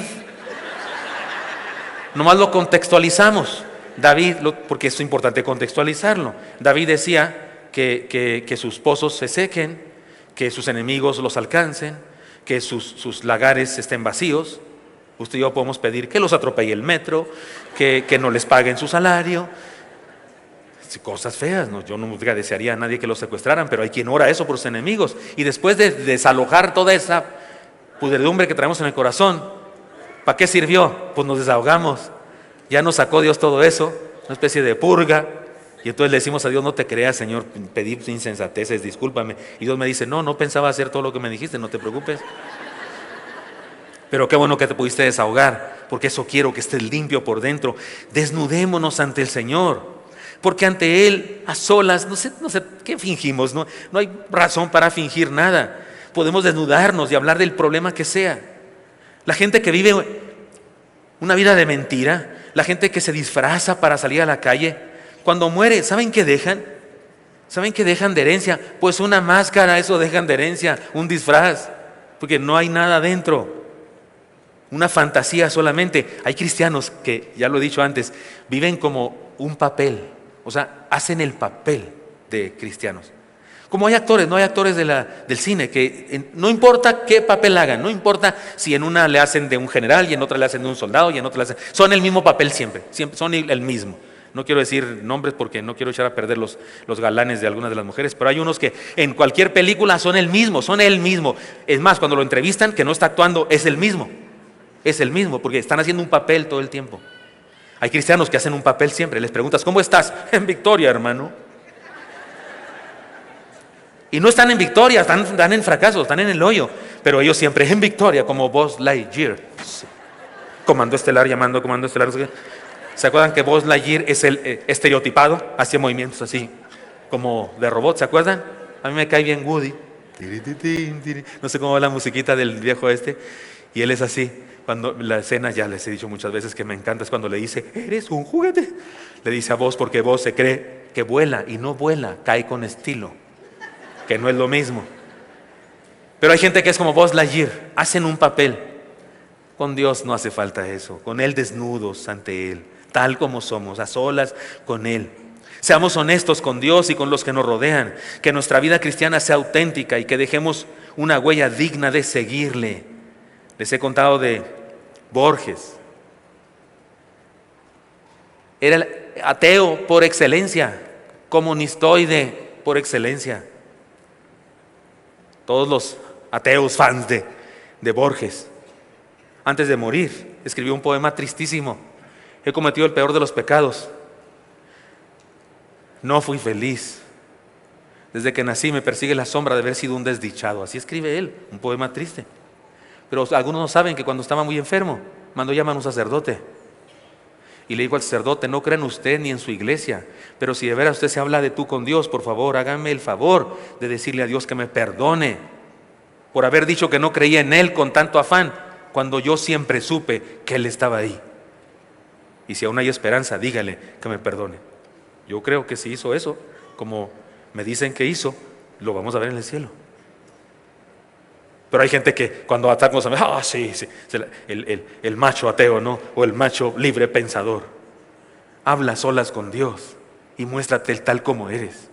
nomás lo contextualizamos. David, porque es importante contextualizarlo. David decía que sus pozos se sequen, que sus enemigos los alcancen, que sus lagares estén vacíos. Usted y yo podemos pedir que los atropelle el metro, que no les paguen su salario. Cosas feas, ¿no? Yo nunca desearía a nadie que los secuestraran, pero hay quien ora eso por sus enemigos. Y después de desalojar toda esa pudredumbre que traemos en el corazón, ¿para qué sirvió? Pues nos desahogamos. Ya nos sacó Dios todo eso, una especie de purga. Y entonces le decimos a Dios, no te creas, Señor, pedí insensateces, discúlpame. Y Dios me dice, no pensaba hacer todo lo que me dijiste, no te preocupes. Pero qué bueno que te pudiste desahogar, porque eso quiero, que estés limpio por dentro. Desnudémonos ante el Señor, porque ante Él, a solas, no sé, ¿qué fingimos? No hay razón para fingir nada. Podemos desnudarnos y hablar del problema que sea. La gente que vive una vida de mentira, la gente que se disfraza para salir a la calle, cuando muere, ¿saben qué dejan? ¿Saben qué dejan de herencia? Pues una máscara, eso dejan de herencia, un disfraz, porque no hay nada dentro. Una fantasía solamente. Hay cristianos que, ya lo he dicho antes, viven como un papel, o sea, hacen el papel de cristianos. Como hay actores, no hay actores del cine que no importa qué papel hagan, no importa si en una le hacen de un general y en otra le hacen de un soldado y en otra le hacen, son el mismo papel siempre son el mismo. No quiero decir nombres porque no quiero echar a perder los galanes de algunas de las mujeres, pero hay unos que en cualquier película son el mismo. Es más, cuando lo entrevistan, que no está actuando, es el mismo, porque están haciendo un papel todo el tiempo. Hay cristianos que hacen un papel siempre. Les preguntas, ¿cómo estás? En victoria, hermano. Y no están en victoria, están en fracaso, están en el hoyo, pero ellos siempre en victoria, como Buzz Lightyear. Comando estelar, llamando comando estelar. ¿Se acuerdan que Buzz Lightyear es el estereotipado? Hacía movimientos así, como de robot, ¿se acuerdan? A mí me cae bien Woody. No sé cómo va la musiquita del viejo este. Y él es así. Cuando la escena, ya les he dicho muchas veces que me encanta, es cuando le dice, eres un juguete. Le dice a Buzz, porque Buzz se cree que vuela y no vuela, cae con estilo, que no es lo mismo. Pero hay gente que es como Buzz Lightyear, hacen un papel. Con Dios no hace falta eso, con Él desnudos ante Él, tal como somos, a solas con Él. Seamos honestos con Dios y con los que nos rodean, que nuestra vida cristiana sea auténtica y que dejemos una huella digna de seguirle. Les he contado de Borges. Era el ateo por excelencia, comunistoide por excelencia. Todos los ateos fans de Borges, antes de morir, escribió un poema tristísimo. He cometido el peor de los pecados. No fui feliz. Desde que nací me persigue la sombra de haber sido un desdichado. Así escribe él, un poema triste. Pero algunos no saben que cuando estaba muy enfermo, mandó llamar a un sacerdote. Y le dijo al sacerdote: no crea en usted ni en su iglesia, pero si de veras usted se habla de tú con Dios, por favor, hágame el favor de decirle a Dios que me perdone por haber dicho que no creía en Él con tanto afán, cuando yo siempre supe que Él estaba ahí. Y si aún hay esperanza, dígale que me perdone. Yo creo que si hizo eso, como me dicen que hizo, lo vamos a ver en el cielo. Pero hay gente que cuando atacamos a sí, el macho ateo, ¿no? O el macho libre pensador. Habla solas con Dios y muéstrate el tal como eres.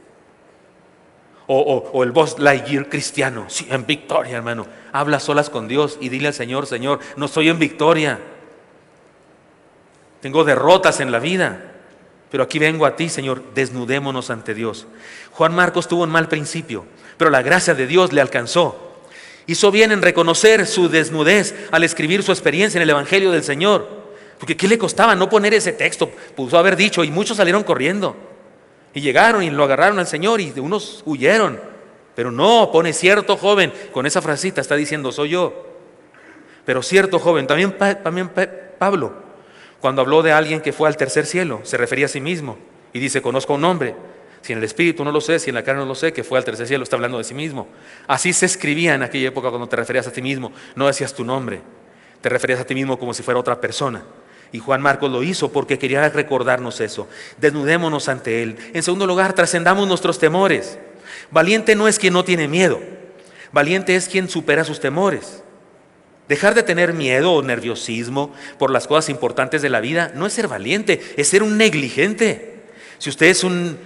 O el Buzz Lightyear cristiano, sí, en victoria, hermano. Habla solas con Dios y dile al Señor: Señor, no estoy en victoria. Tengo derrotas en la vida. Pero aquí vengo a ti, Señor, desnudémonos ante Dios. Juan Marcos tuvo un mal principio, pero la gracia de Dios le alcanzó. Hizo bien en reconocer su desnudez al escribir su experiencia en el Evangelio del Señor. Porque ¿qué le costaba no poner ese texto? Pudo haber dicho, y muchos salieron corriendo. Y llegaron y lo agarraron al Señor y unos huyeron. Pero no, pone cierto joven. Con esa frasita está diciendo: soy yo. Pero cierto joven, también Pablo, cuando habló de alguien que fue al tercer cielo, se refería a sí mismo. Y dice: conozco a un hombre. Si en el espíritu no lo sé, si en la carne no lo sé, que fue al tercer cielo, está hablando de sí mismo. Así se escribía en aquella época cuando te referías a ti mismo. No decías tu nombre, te referías a ti mismo como si fuera otra persona. Y Juan Marcos lo hizo porque quería recordarnos eso. Desnudémonos ante Él. En segundo lugar, trascendamos nuestros temores. Valiente no es quien no tiene miedo. Valiente es quien supera sus temores. Dejar de tener miedo o nerviosismo por las cosas importantes de la vida no es ser valiente, es ser un negligente. Si usted es un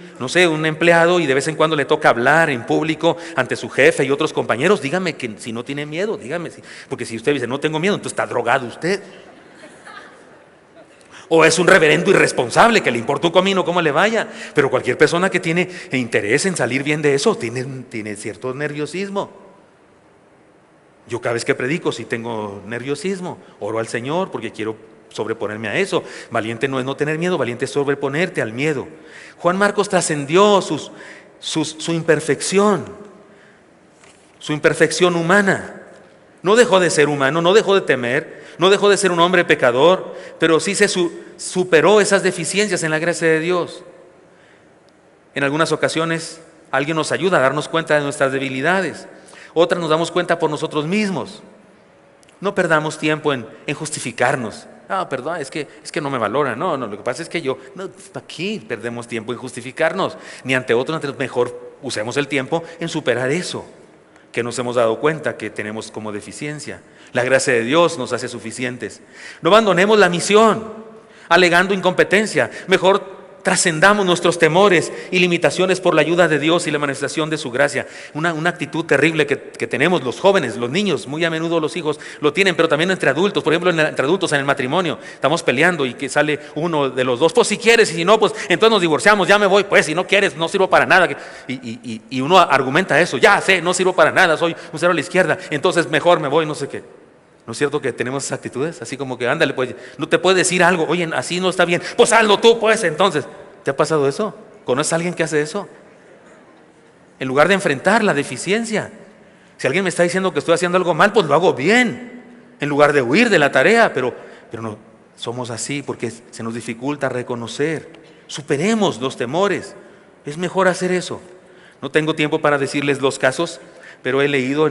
empleado y de vez en cuando le toca hablar en público ante su jefe y otros compañeros, dígame que si no tiene miedo, dígame. Porque si usted dice no tengo miedo, entonces está drogado usted. O es un reverendo irresponsable que le importa un comino cómo le vaya. Pero cualquier persona que tiene interés en salir bien de eso tiene cierto nerviosismo. Yo cada vez que predico sí tengo nerviosismo. Oro al Señor porque quiero sobreponerme a eso. Valiente no es no tener miedo, valiente es sobreponerte al miedo. Juan Marcos trascendió su imperfección humana. No dejó de ser humano, no dejó de temer, no dejó de ser un hombre pecador, pero sí se superó esas deficiencias en la gracia de Dios. En algunas ocasiones alguien nos ayuda a darnos cuenta de nuestras debilidades. Otras nos damos cuenta por nosotros mismos. No perdamos tiempo en justificarnos. Perdón, es que no me valora. No, lo que pasa es que aquí perdemos tiempo en justificarnos. Ni ante otros, mejor usemos el tiempo en superar eso que nos hemos dado cuenta que tenemos como deficiencia. La gracia de Dios nos hace suficientes. No abandonemos la misión alegando incompetencia. Mejor trascendamos nuestros temores y limitaciones por la ayuda de Dios y la manifestación de su gracia. Una actitud terrible que tenemos los jóvenes, los niños, muy a menudo los hijos lo tienen, pero también entre adultos. Por ejemplo, entre adultos en el matrimonio, estamos peleando y que sale uno de los dos: pues si quieres, y si no, pues entonces nos divorciamos, ya me voy, pues si no quieres, no sirvo para nada. Y uno argumenta eso: ya sé, no sirvo para nada, soy un cero a la izquierda, entonces mejor me voy, no sé qué. ¿No es cierto que tenemos esas actitudes? Así como que ándale, pues, no te puede decir algo: oye, así no está bien, pues hazlo tú, pues entonces. ¿Te ha pasado eso? ¿Conoces a alguien que hace eso? En lugar de enfrentar la deficiencia. Si alguien me está diciendo que estoy haciendo algo mal, pues lo hago bien. En lugar de huir de la tarea, pero no somos así porque se nos dificulta reconocer. Superemos los temores. Es mejor hacer eso. No tengo tiempo para decirles los casos, pero he leído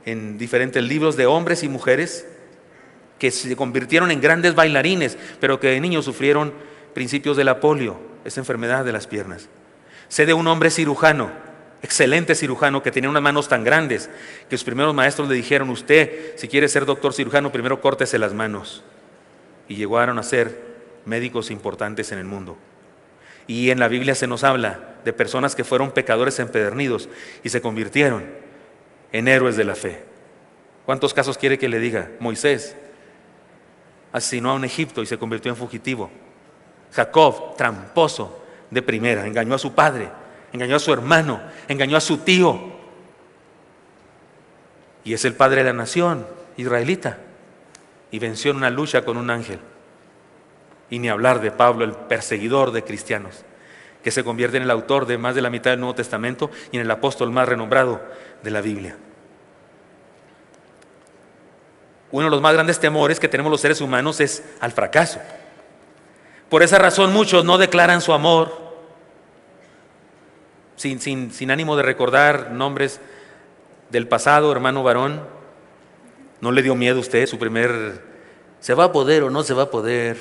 en diferentes libros de hombres y mujeres que se convirtieron en grandes bailarines, pero que de niños sufrieron principios de la polio, esa enfermedad de las piernas. Sé de un hombre cirujano, excelente cirujano, que tenía unas manos tan grandes que sus primeros maestros le dijeron: usted, si quiere ser doctor cirujano, primero córtese las manos. Y llegaron a ser médicos importantes en el mundo. Y en la Biblia se nos habla de personas que fueron pecadores empedernidos y se convirtieron en héroes de la fe. ¿Cuántos casos quiere que le diga? Moisés asesinó a un egipto y se convirtió en fugitivo. Jacob, tramposo de primera, engañó a su padre, engañó a su hermano, engañó a su tío. Y es el padre de la nación israelita. Y venció en una lucha con un ángel. Y ni hablar de Pablo, el perseguidor de cristianos, que se convierte en el autor de más de la mitad del Nuevo Testamento y en el apóstol más renombrado de la Biblia. uno de los más grandes temores que tenemos los seres humanos es al fracaso. Por esa razón muchos no declaran su amor, sin ánimo de recordar nombres del pasado. Hermano varón, ¿no le dio miedo a usted su primer, se va a poder o no se va a poder?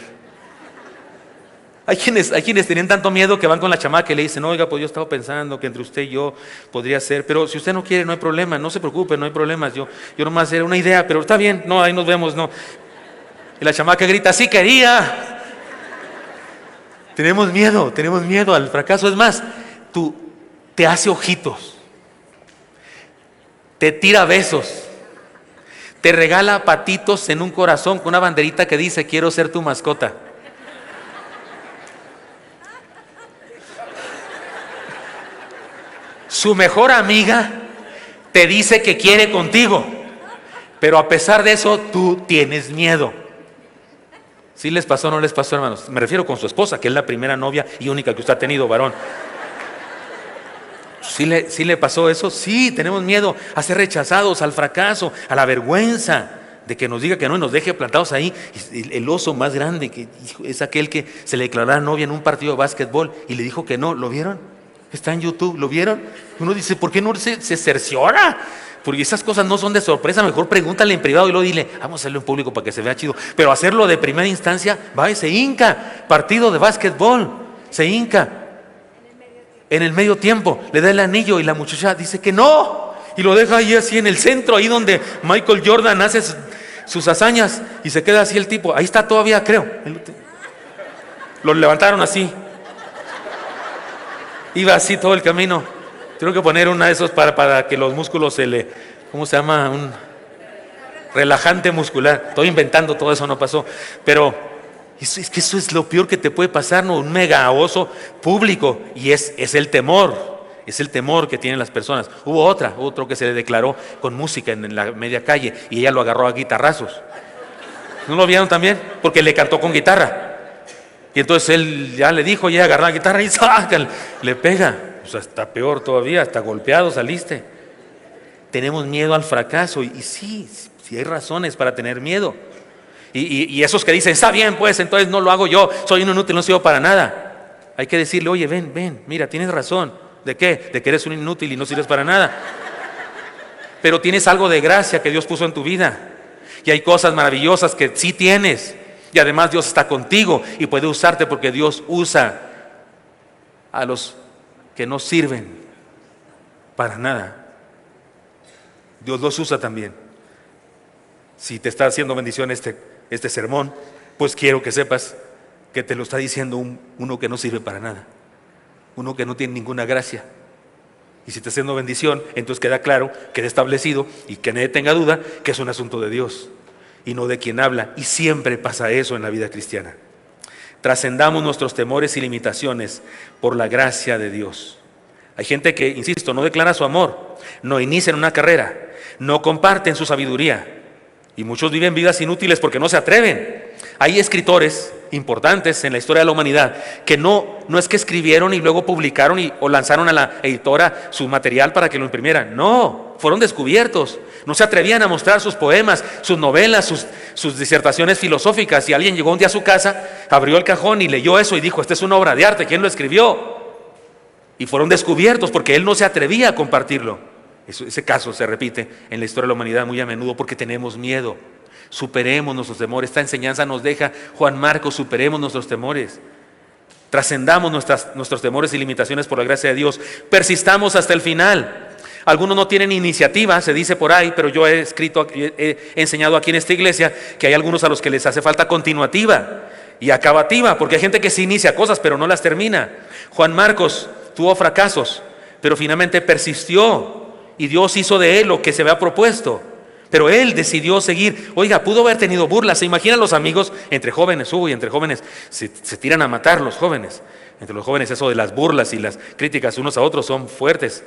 Hay quienes tenían tanto miedo que van con la chamaca y le dicen, oiga, pues yo estaba pensando que entre usted y yo podría ser, pero si usted no quiere, no hay problema, no se preocupe, no hay problemas, yo nomás era una idea, pero está bien, no, ahí nos vemos, no. Y la chamaca grita, sí quería. Tenemos miedo al fracaso. Es más, te hace ojitos, te tira besos, te regala patitos en un corazón con una banderita que dice, quiero ser tu mascota. Su mejor amiga te dice que quiere contigo, pero a pesar de eso tú tienes miedo. ¿Sí les pasó o no les pasó, hermanos? Me refiero con su esposa, que es la primera novia y única que usted ha tenido, varón. ¿Sí le pasó eso? Sí, tenemos miedo a ser rechazados, al fracaso, a la vergüenza de que nos diga que no y nos deje plantados ahí. El oso más grande que es aquel que se le declaró novia en un partido de básquetbol y le dijo que no. ¿Lo vieron? Está en YouTube, ¿lo vieron? Uno dice, ¿por qué no se cerciora? Porque esas cosas no son de sorpresa. Mejor pregúntale en privado y luego dile, vamos a hacerlo en público para que se vea chido. Pero hacerlo de primera instancia, va y se hinca. Partido de básquetbol, se hinca. En el medio tiempo le da el anillo y la muchacha dice que no. Y lo deja ahí así en el centro, ahí donde Michael Jordan hace sus hazañas. Y se queda así el tipo. Ahí está todavía, creo. Lo levantaron así. Iba así todo el camino. Tengo que poner una de esos para que los músculos se le, ¿cómo se llama? Un relajante muscular. Estoy inventando, todo eso no pasó. Pero es que eso es lo peor que te puede pasar, ¿no? Un mega oso público. Y es el temor. Es el temor que tienen las personas. Hubo otro que se le declaró con música en la media calle y ella lo agarró a guitarrazos. ¿No lo vieron también? Porque le cantó con guitarra. Y entonces él ya le dijo, y ella agarró la guitarra y ¡saca! Le pega. O sea, está peor todavía, hasta golpeado saliste. Tenemos miedo al fracaso. Y sí hay razones para tener miedo. Y esos que dicen, está bien, pues entonces no lo hago yo, soy un inútil, no sirvo para nada. Hay que decirle, oye, ven, mira, tienes razón. ¿De qué? De que eres un inútil y no sirves para nada. Pero tienes algo de gracia que Dios puso en tu vida. Y hay cosas maravillosas que sí tienes. Y además Dios está contigo y puede usarte porque Dios usa a los que no sirven para nada. Dios los usa también. Si te está haciendo bendición este sermón, pues quiero que sepas que te lo está diciendo uno que no sirve para nada, uno que no tiene ninguna gracia. Y si te está haciendo bendición, entonces queda claro, queda establecido y que nadie tenga duda que es un asunto de Dios y no de quien habla. Y siempre pasa eso en la vida cristiana. Trascendamos nuestros temores y limitaciones por la gracia de Dios. Hay gente que, insisto, no declara su amor, no inicia en una carrera, no comparten su sabiduría. Y muchos viven vidas inútiles porque no se atreven. Hay escritores importantes en la historia de la humanidad que no es que escribieron y luego publicaron o lanzaron a la editora su material para que lo imprimieran. No, fueron descubiertos. No se atrevían a mostrar sus poemas, sus novelas, sus disertaciones filosóficas. Y alguien llegó un día a su casa, abrió el cajón y leyó eso y dijo, esta es una obra de arte, ¿quién lo escribió? Y fueron descubiertos porque él no se atrevía a compartirlo. Ese caso se repite en la historia de la humanidad muy a menudo porque tenemos miedo. Superemos nuestros temores. Esta enseñanza nos deja Juan Marcos, superemos nuestros temores. Trascendamos nuestros temores y limitaciones por la gracia de Dios. Persistamos hasta el final. Algunos no tienen iniciativa, se dice por ahí, pero yo he enseñado aquí en esta iglesia que hay algunos a los que les hace falta continuativa y acabativa, porque hay gente que sí inicia cosas pero no las termina. Juan Marcos tuvo fracasos, pero finalmente persistió y Dios hizo de él lo que se había propuesto. Pero él decidió seguir. Oiga, pudo haber tenido burlas. ¿Se imaginan los amigos entre jóvenes? Entre jóvenes se tiran a matar los jóvenes. Entre los jóvenes eso de las burlas y las críticas unos a otros son fuertes.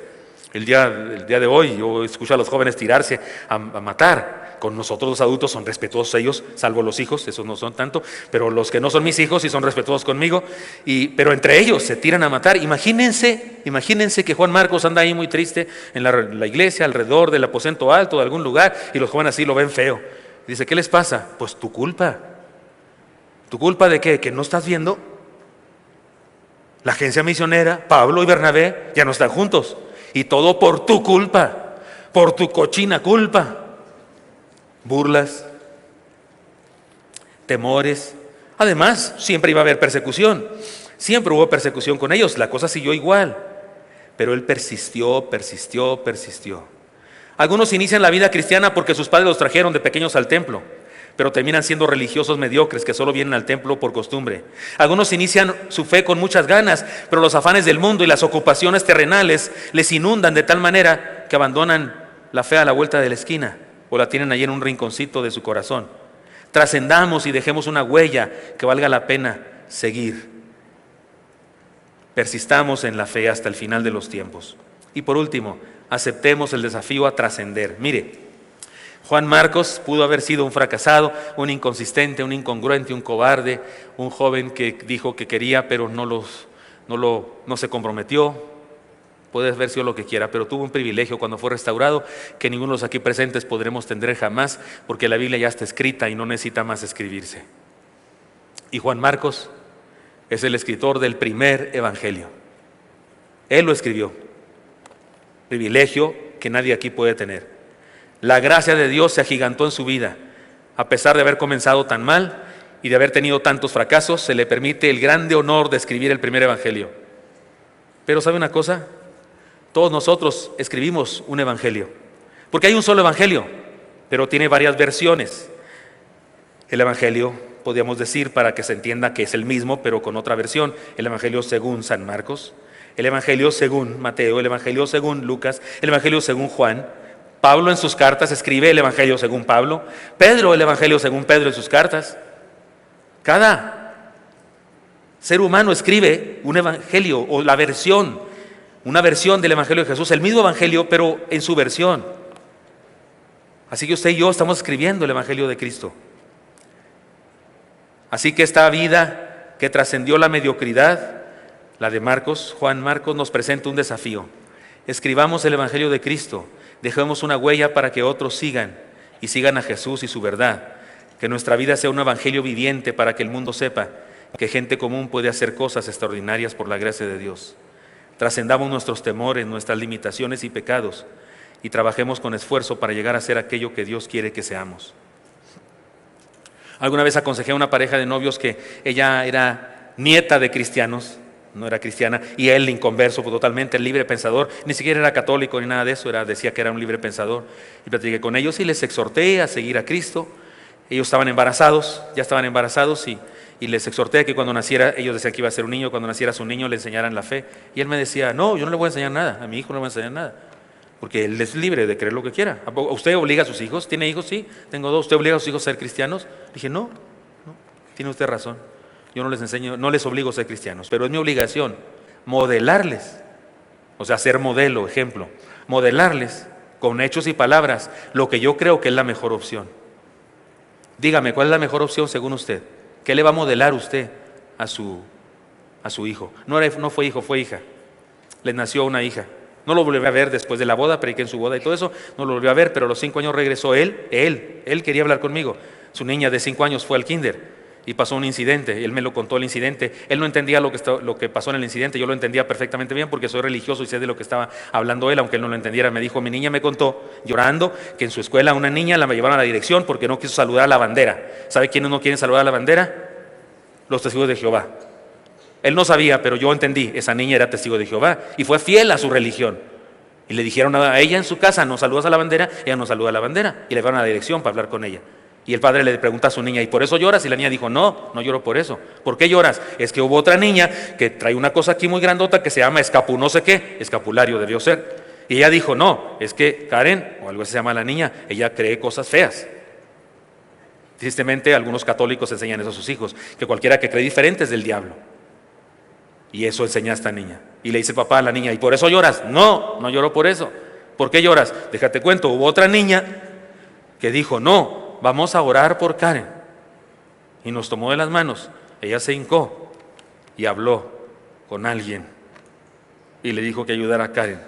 El día de hoy yo escucho a los jóvenes tirarse a matar. Con nosotros los adultos son respetuosos ellos, salvo los hijos, esos no son tanto. Pero los que no son mis hijos sí son respetuosos conmigo. Pero entre ellos se tiran a matar. Imagínense que Juan Marcos anda ahí muy triste en la iglesia, alrededor del aposento alto de algún lugar. Y los jóvenes así lo ven feo. Dice, ¿qué les pasa? Pues tu culpa. ¿Tu culpa de qué? ¿Que no estás viendo? La agencia misionera, Pablo y Bernabé, ya no están juntos. Y todo por tu culpa, por tu cochina culpa. Burlas, temores. Además, siempre iba a haber persecución. Siempre hubo persecución con ellos. La cosa siguió igual. Pero él persistió. Algunos inician la vida cristiana porque sus padres los trajeron de pequeños al templo, pero terminan siendo religiosos mediocres que solo vienen al templo por costumbre. Algunos inician su fe con muchas ganas, pero los afanes del mundo y las ocupaciones terrenales les inundan de tal manera que abandonan la fe a la vuelta de la esquina o la tienen allí en un rinconcito de su corazón. Trascendamos y dejemos una huella que valga la pena seguir. Persistamos en la fe hasta el final de los tiempos. Y por último, aceptemos el desafío a trascender. Mire, Juan Marcos pudo haber sido un fracasado, un inconsistente, un incongruente, un cobarde, un joven que dijo que quería pero no se comprometió. Puede haber sido lo que quiera, pero tuvo un privilegio cuando fue restaurado que ninguno de los aquí presentes podremos tener jamás, porque la Biblia ya está escrita y no necesita más escribirse. Y Juan Marcos es el escritor del primer evangelio. Él lo escribió. Privilegio que nadie aquí puede tener. La gracia de Dios se agigantó en su vida. A pesar de haber comenzado tan mal y de haber tenido tantos fracasos, se le permite el grande honor de escribir el primer evangelio. Pero ¿sabe una cosa? Todos nosotros escribimos un evangelio, porque hay un solo evangelio, pero tiene varias versiones. El evangelio, podríamos decir, para que se entienda que es el mismo, pero con otra versión, el evangelio según San Marcos, el evangelio según Mateo, el evangelio según Lucas, el evangelio según Juan. Pablo en sus cartas escribe el evangelio según Pablo, Pedro el evangelio según Pedro en sus cartas. Cada ser humano escribe un evangelio o una versión del evangelio de Jesús, el mismo evangelio pero en su versión. Así que usted y yo estamos escribiendo el evangelio de Cristo. Así que esta vida que trascendió la mediocridad, la de Marcos, Juan Marcos, nos presenta un desafío. Escribamos el evangelio de Cristo, dejemos una huella para que otros sigan a Jesús y su verdad. Que nuestra vida sea un evangelio viviente para que el mundo sepa que gente común puede hacer cosas extraordinarias por la gracia de Dios. Trascendamos nuestros temores, nuestras limitaciones y pecados y trabajemos con esfuerzo para llegar a ser aquello que Dios quiere que seamos. Alguna vez aconsejé a una pareja de novios que ella era nieta de cristianos, no era cristiana, y él inconverso totalmente, libre pensador, ni siquiera era católico ni nada de eso, decía que era un libre pensador. Y platiqué con ellos y les exhorté a seguir a Cristo. Ellos estaban embarazados, ya estaban embarazados y les exhorté que cuando naciera, ellos decían que iba a ser un niño, cuando naciera su niño le enseñaran la fe. Y él me decía, no, yo no le voy a enseñar nada, a mi hijo no le voy a enseñar nada, porque él es libre de creer lo que quiera. ¿Usted obliga a sus hijos? ¿Tiene hijos? Sí, tengo 2. ¿Usted obliga a sus hijos a ser cristianos? Dije, no, tiene usted razón. Yo no les enseño, no les obligo a ser cristianos, pero es mi obligación modelarles, o sea, ser modelo, ejemplo, modelarles con hechos y palabras lo que yo creo que es la mejor opción. Dígame, ¿cuál es la mejor opción según usted? ¿Qué le va a modelar usted a su hijo? No fue hijo, fue hija. Le nació una hija. No lo volvió a ver después de la boda, prediqué en su boda y todo eso, no lo volvió a ver, pero a los 5 años regresó él quería hablar conmigo. Su niña de 5 años fue al kinder y pasó un incidente, él me lo contó el incidente, él no entendía lo que pasó en el incidente, yo lo entendía perfectamente bien porque soy religioso y sé de lo que estaba hablando él, aunque él no lo entendiera. Me dijo, mi niña me contó, llorando, que en su escuela una niña la llevaron a la dirección porque no quiso saludar a la bandera. ¿Sabe quiénes no quieren saludar a la bandera? Los testigos de Jehová. Él no sabía, pero yo entendí, esa niña era testigo de Jehová y fue fiel a su religión. Y le dijeron a ella en su casa, no saludas a la bandera, ella no saluda a la bandera, y le llevaron a la dirección para hablar con ella. Y el padre le pregunta a su niña, ¿y por eso lloras? Y la niña dijo, no lloro por eso. ¿Por qué lloras? Es que hubo otra niña que trae una cosa aquí muy grandota que se llama no sé qué, escapulario debió ser. Y ella dijo, no, es que Karen, o algo así se llama la niña, ella cree cosas feas. Tristemente algunos católicos enseñan eso a sus hijos, que cualquiera que cree diferente es del diablo. Y eso enseña a esta niña. Y le dice papá a la niña, ¿y por eso lloras? No lloro por eso. ¿Por qué lloras? Déjate cuento, hubo otra niña que dijo, no, vamos a orar por Karen. Y nos tomó de las manos. Ella se hincó y habló con alguien y le dijo que ayudara a Karen.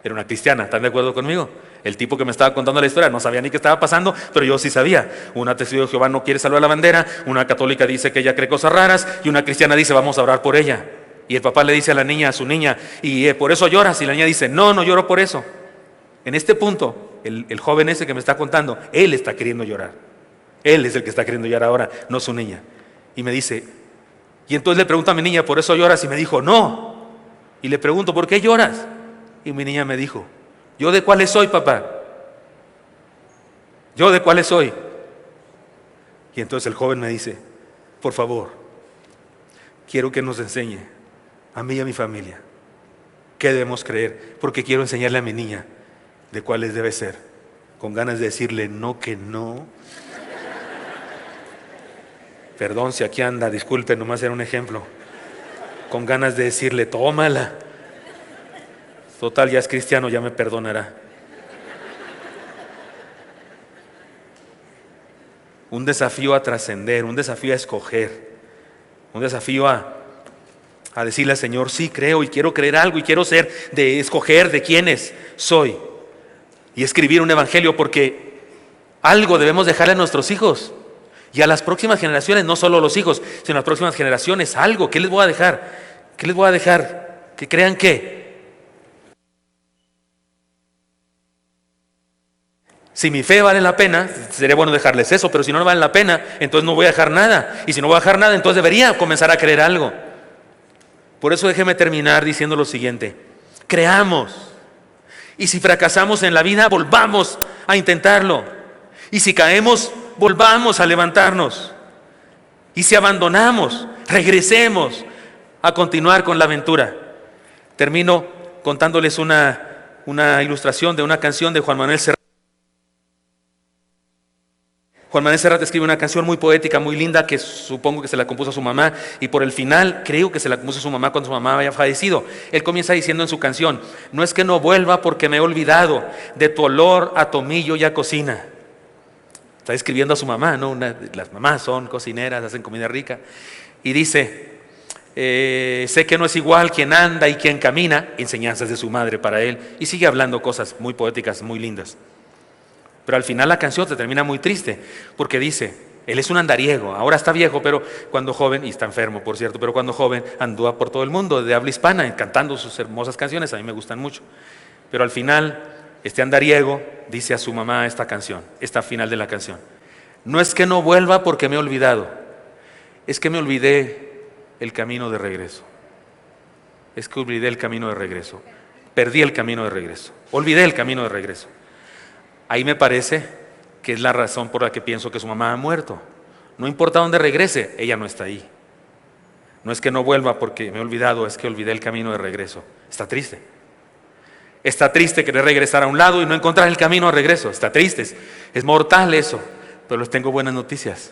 Era una cristiana, ¿están de acuerdo conmigo? El tipo que me estaba contando la historia no sabía ni qué estaba pasando, pero yo sí sabía. Una testigo de Jehová no quiere salvar la bandera, una católica dice que ella cree cosas raras y una cristiana dice vamos a orar por ella. Y el papá le dice a la niña, a su niña, y por eso lloras. Y la niña dice, no lloro por eso. En este punto, el joven ese que me está contando, él está queriendo llorar. Él es el que está queriendo llorar ahora, no su niña. Y me dice, y entonces le pregunto a mi niña, ¿por eso lloras? Y me dijo, no. Y le pregunto, ¿por qué lloras? Y mi niña me dijo, ¿yo de cuáles soy, papá? ¿Yo de cuáles soy? Y entonces el joven me dice, por favor, quiero que nos enseñe, a mí y a mi familia, qué debemos creer, porque quiero enseñarle a mi niña de cuáles debe ser, con ganas de decirle no que no. Perdón si aquí anda, disculpe, nomás era un ejemplo. Con ganas de decirle, tómala. Total, ya es cristiano, ya me perdonará. Un desafío a trascender, un desafío a escoger, un desafío a decirle al Señor, sí creo y quiero creer algo y quiero ser, de escoger de quiénes soy y escribir un evangelio, porque algo debemos dejarle a nuestros hijos y a las próximas generaciones, no solo los hijos, sino a las próximas generaciones, algo. ¿Qué les voy a dejar? ¿Qué les voy a dejar? Que crean que si mi fe vale la pena, sería bueno dejarles eso, pero si no vale la pena, entonces no voy a dejar nada. Y si no voy a dejar nada, entonces debería comenzar a creer algo. Por eso déjeme terminar diciendo lo siguiente: creamos. Y si fracasamos en la vida, volvamos a intentarlo. Y si caemos, volvamos a levantarnos. Y si abandonamos, regresemos a continuar con la aventura. Termino contándoles una ilustración de una canción de Juan Manuel Serrat. Juan Manuel Serrat escribe una canción muy poética, muy linda, que supongo que se la compuso a su mamá, y por el final creo que se la compuso a su mamá cuando su mamá había fallecido. Él comienza diciendo en su canción: no es que no vuelva porque me he olvidado de tu olor a tomillo y a cocina. Está escribiendo a su mamá, ¿no? Las mamás son cocineras, hacen comida rica. Y dice, sé que no es igual quien anda y quien camina, enseñanzas de su madre para él, y sigue hablando cosas muy poéticas, muy lindas. Pero al final la canción se termina muy triste, porque dice, él es un andariego, ahora está viejo, pero cuando joven, y está enfermo por cierto, pero cuando joven andaba por todo el mundo de habla hispana, cantando sus hermosas canciones, a mí me gustan mucho. Pero al final, este andariego dice a su mamá esta canción, esta final de la canción: no es que no vuelva porque me he olvidado, es que me olvidé el camino de regreso. Es que olvidé el camino de regreso, perdí el camino de regreso, olvidé el camino de regreso. Ahí me parece que es la razón por la que pienso que su mamá ha muerto. No importa dónde regrese, ella no está ahí. No es que no vuelva porque me he olvidado, es que olvidé el camino de regreso. Está triste. Está triste querer regresar a un lado y no encontrar el camino de regreso. Está triste, es mortal eso. Pero les tengo buenas noticias.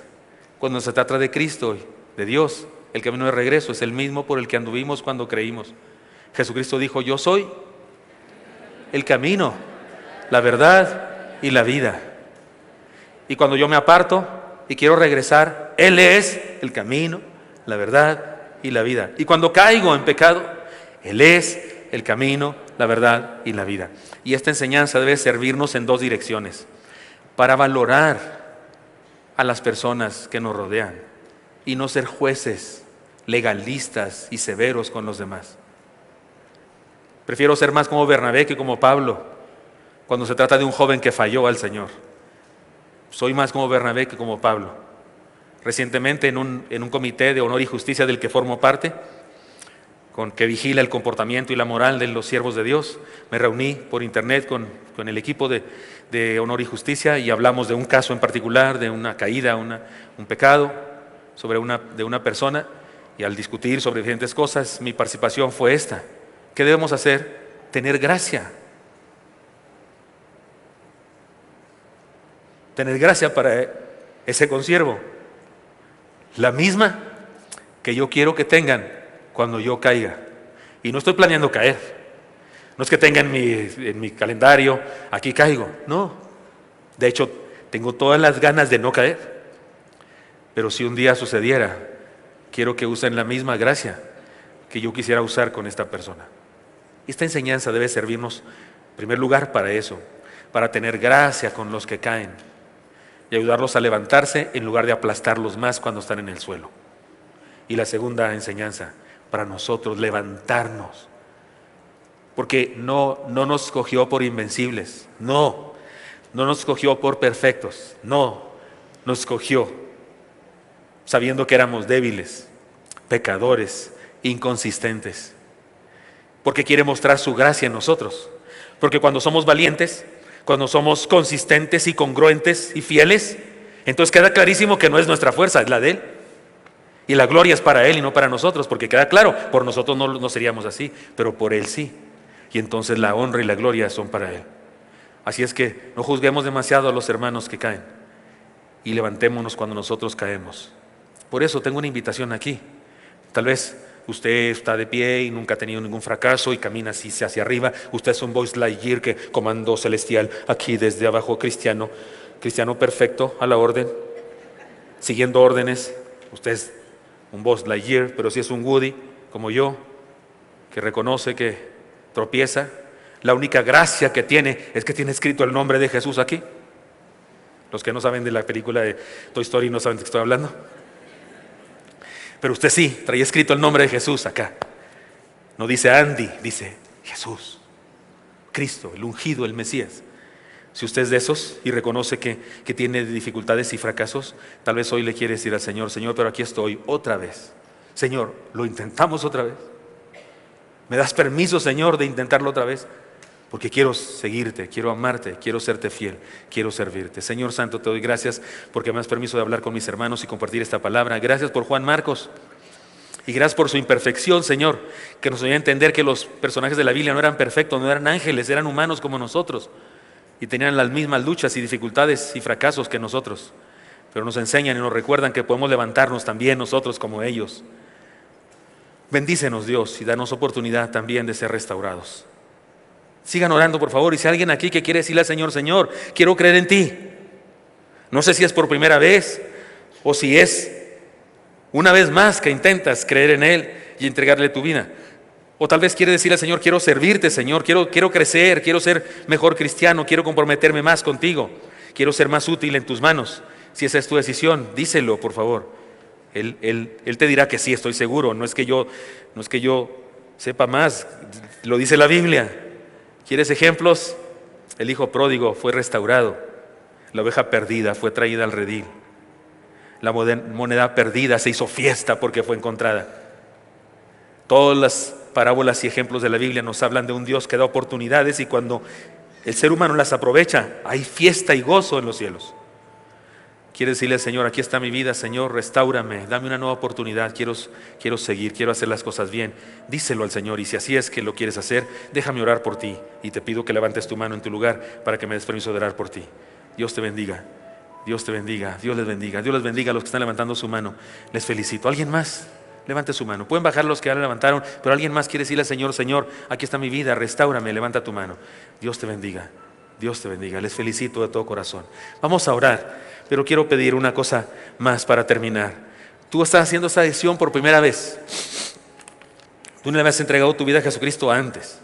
Cuando se trata de Cristo y de Dios, el camino de regreso es el mismo por el que anduvimos cuando creímos. Jesucristo dijo, yo soy el camino, la verdad y la vida. Y cuando yo me aparto y quiero regresar, Él es el camino, la verdad y la vida. Y cuando caigo en pecado, Él es el camino, la verdad y la vida. Y esta enseñanza debe servirnos en dos direcciones: para valorar a las personas que nos rodean y no ser jueces legalistas y severos con los demás. Prefiero ser más como Bernabé que como Pablo cuando se trata de un joven que falló al Señor. Soy más como Bernabé que como Pablo. Recientemente en un comité de honor y justicia del que formo parte, que vigila el comportamiento y la moral de los siervos de Dios, me reuní por internet con el equipo de honor y justicia y hablamos de un caso en particular, de una caída, un pecado de una persona, y al discutir sobre diferentes cosas, mi participación fue esta: ¿qué debemos hacer? Tener gracia. Tener gracia para ese consiervo, la misma que yo quiero que tengan cuando yo caiga. Y no estoy planeando caer. No es que tenga en mi calendario, aquí caigo. No. De hecho, tengo todas las ganas de no caer. Pero si un día sucediera, quiero que usen la misma gracia que yo quisiera usar con esta persona. Esta enseñanza debe servirnos En primer lugar, para eso, para tener gracia con los que caen y ayudarlos a levantarse en lugar de aplastarlos más cuando están en el suelo. Y la segunda enseñanza, para nosotros levantarnos, porque no nos escogió por invencibles, no nos escogió por perfectos, no, nos escogió sabiendo que éramos débiles, pecadores, inconsistentes, porque quiere mostrar su gracia en nosotros, porque cuando somos valientes, cuando somos consistentes y congruentes y fieles, entonces queda clarísimo que no es nuestra fuerza, es la de Él. Y la gloria es para Él y no para nosotros, porque queda claro, por nosotros no seríamos así, pero por Él sí. Y entonces la honra y la gloria son para Él. Así es que no juzguemos demasiado a los hermanos que caen y levantémonos cuando nosotros caemos. Por eso tengo una invitación aquí. Tal vez usted está de pie y nunca ha tenido ningún fracaso y camina así hacia arriba. Usted es un Buzz Lightyear, que comando celestial aquí desde abajo, cristiano perfecto, a la orden, siguiendo órdenes. Usted es un Buzz Lightyear, pero si es un Woody como yo, que reconoce que tropieza. La única gracia que tiene es que tiene escrito el nombre de Jesús aquí. Los que no saben de la película de Toy Story no saben de qué estoy hablando. Pero usted sí, trae escrito el nombre de Jesús acá. No dice Andy, dice Jesús, Cristo, el ungido, el Mesías. Si usted es de esos y reconoce que tiene dificultades y fracasos, tal vez hoy le quiere decir al Señor, Señor, pero aquí estoy otra vez. Señor, lo intentamos otra vez. ¿Me das permiso, Señor, de intentarlo otra vez? Porque quiero seguirte, quiero amarte, quiero serte fiel, quiero servirte. Señor Santo, te doy gracias porque me das permiso de hablar con mis hermanos y compartir esta palabra. Gracias por Juan Marcos y gracias por su imperfección, Señor, que nos ayuda a entender que los personajes de la Biblia no eran perfectos, no eran ángeles, eran humanos como nosotros y tenían las mismas luchas y dificultades y fracasos que nosotros. Pero nos enseñan y nos recuerdan que podemos levantarnos también nosotros como ellos. Bendícenos, Dios, y danos oportunidad también de ser restaurados. Sigan orando, por favor. Y si hay alguien aquí que quiere decirle al Señor, Señor, quiero creer en ti. No sé si es por primera vez o si es una vez más que intentas creer en Él y entregarle tu vida. O tal vez quiere decirle al Señor, quiero servirte, Señor, quiero crecer, quiero ser mejor cristiano, quiero comprometerme más contigo, quiero ser más útil en tus manos. Si esa es tu decisión, díselo, por favor. Él te dirá que sí, estoy seguro. No es que yo sepa más, lo dice la Biblia. ¿Quieres ejemplos? El hijo pródigo fue restaurado. La oveja perdida fue traída al redil. La moneda perdida se hizo fiesta porque fue encontrada. Todas las parábolas y ejemplos de la Biblia nos hablan de un Dios que da oportunidades y cuando el ser humano las aprovecha, hay fiesta y gozo en los cielos. ¿Quieres decirle al Señor, aquí está mi vida, Señor, restáurame, dame una nueva oportunidad, quiero seguir, quiero hacer las cosas bien? Díselo al Señor, y si así es que lo quieres hacer, déjame orar por ti y te pido que levantes tu mano en tu lugar para que me des permiso de orar por ti. Dios te bendiga, Dios te bendiga, Dios les bendiga, Dios les bendiga a los que están levantando su mano. Les felicito. ¿Alguien más? Levante su mano. Pueden bajar los que ya la levantaron, pero alguien más quiere decirle al Señor, Señor, aquí está mi vida, restáurame, levanta tu mano. Dios te bendiga, Dios te bendiga. Les felicito de todo corazón. Vamos a orar. Pero quiero pedir una cosa más para terminar. Tú estás haciendo esta decisión por primera vez. Tú no le habías entregado tu vida a Jesucristo antes.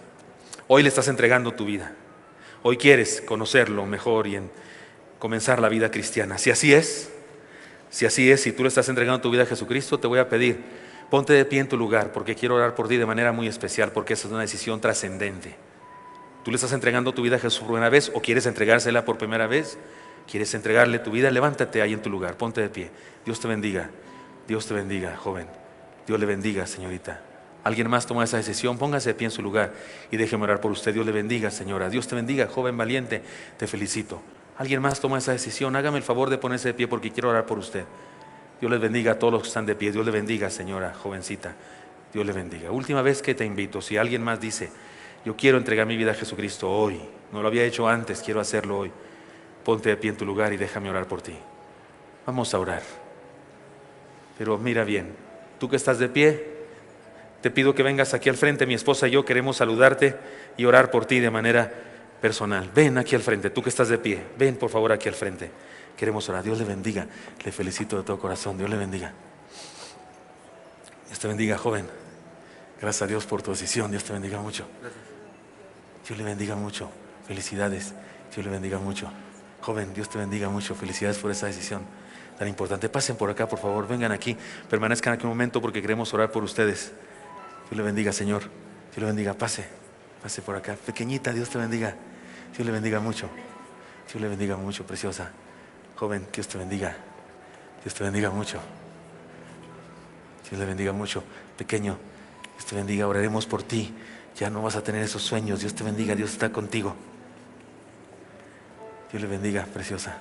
Hoy le estás entregando tu vida. Hoy quieres conocerlo mejor y comenzar la vida cristiana. Si así es, si tú le estás entregando tu vida a Jesucristo, te voy a pedir, ponte de pie en tu lugar, porque quiero orar por ti de manera muy especial, porque esa es una decisión trascendente. ¿Tú le estás entregando tu vida a Jesús por primera vez o quieres entregársela por primera vez? ¿Quieres entregarle tu vida? Levántate ahí en tu lugar, ponte de pie. Dios te bendiga, joven. Dios le bendiga, señorita. ¿Alguien más toma esa decisión? Póngase de pie en su lugar y déjeme orar por usted. Dios le bendiga, señora. Dios te bendiga, joven valiente. Te felicito. ¿Alguien más toma esa decisión? Hágame el favor de ponerse de pie porque quiero orar por usted. Dios les bendiga a todos los que están de pie. Dios le bendiga, señora, jovencita. Dios le bendiga. Última vez que te invito, si alguien más dice, yo quiero entregar mi vida a Jesucristo hoy, no lo había hecho antes, quiero hacerlo hoy. Ponte de pie en tu lugar y déjame orar por ti. Vamos a orar. Pero mira bien, tú que estás de pie, te pido que vengas aquí al frente. Mi esposa y yo queremos saludarte y orar por ti de manera personal. Ven aquí al frente, tú que estás de pie. Ven por favor aquí al frente. Queremos orar. Dios le bendiga. Le felicito de todo corazón. Dios le bendiga. Dios te bendiga, joven. Gracias a Dios por tu decisión. Dios te bendiga mucho. Dios le bendiga mucho. Felicidades. Dios le bendiga mucho. Joven, Dios te bendiga mucho. Felicidades por esa decisión tan importante. Pasen por acá, por favor. Vengan aquí. Permanezcan aquí un momento porque queremos orar por ustedes. Dios le bendiga, Señor. Dios le bendiga. Pase por acá. Pequeñita, Dios te bendiga. Dios le bendiga mucho. Dios le bendiga mucho, preciosa. Joven, Dios te bendiga. Dios te bendiga mucho. Dios le bendiga mucho. Pequeño, Dios te bendiga. Oraremos por ti. Ya no vas a tener esos sueños. Dios te bendiga. Dios está contigo. Dios le bendiga, preciosa.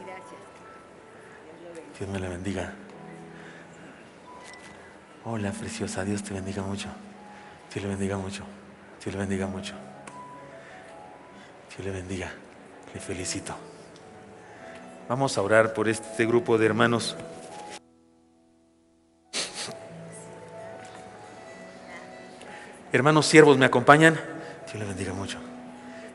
Dios me la bendiga. Hola, preciosa. Dios te bendiga mucho. Dios le bendiga mucho. Dios le bendiga mucho. Dios le bendiga. Le felicito. Vamos a orar por este grupo de hermanos. Hermanos siervos, ¿me acompañan? Dios le bendiga mucho.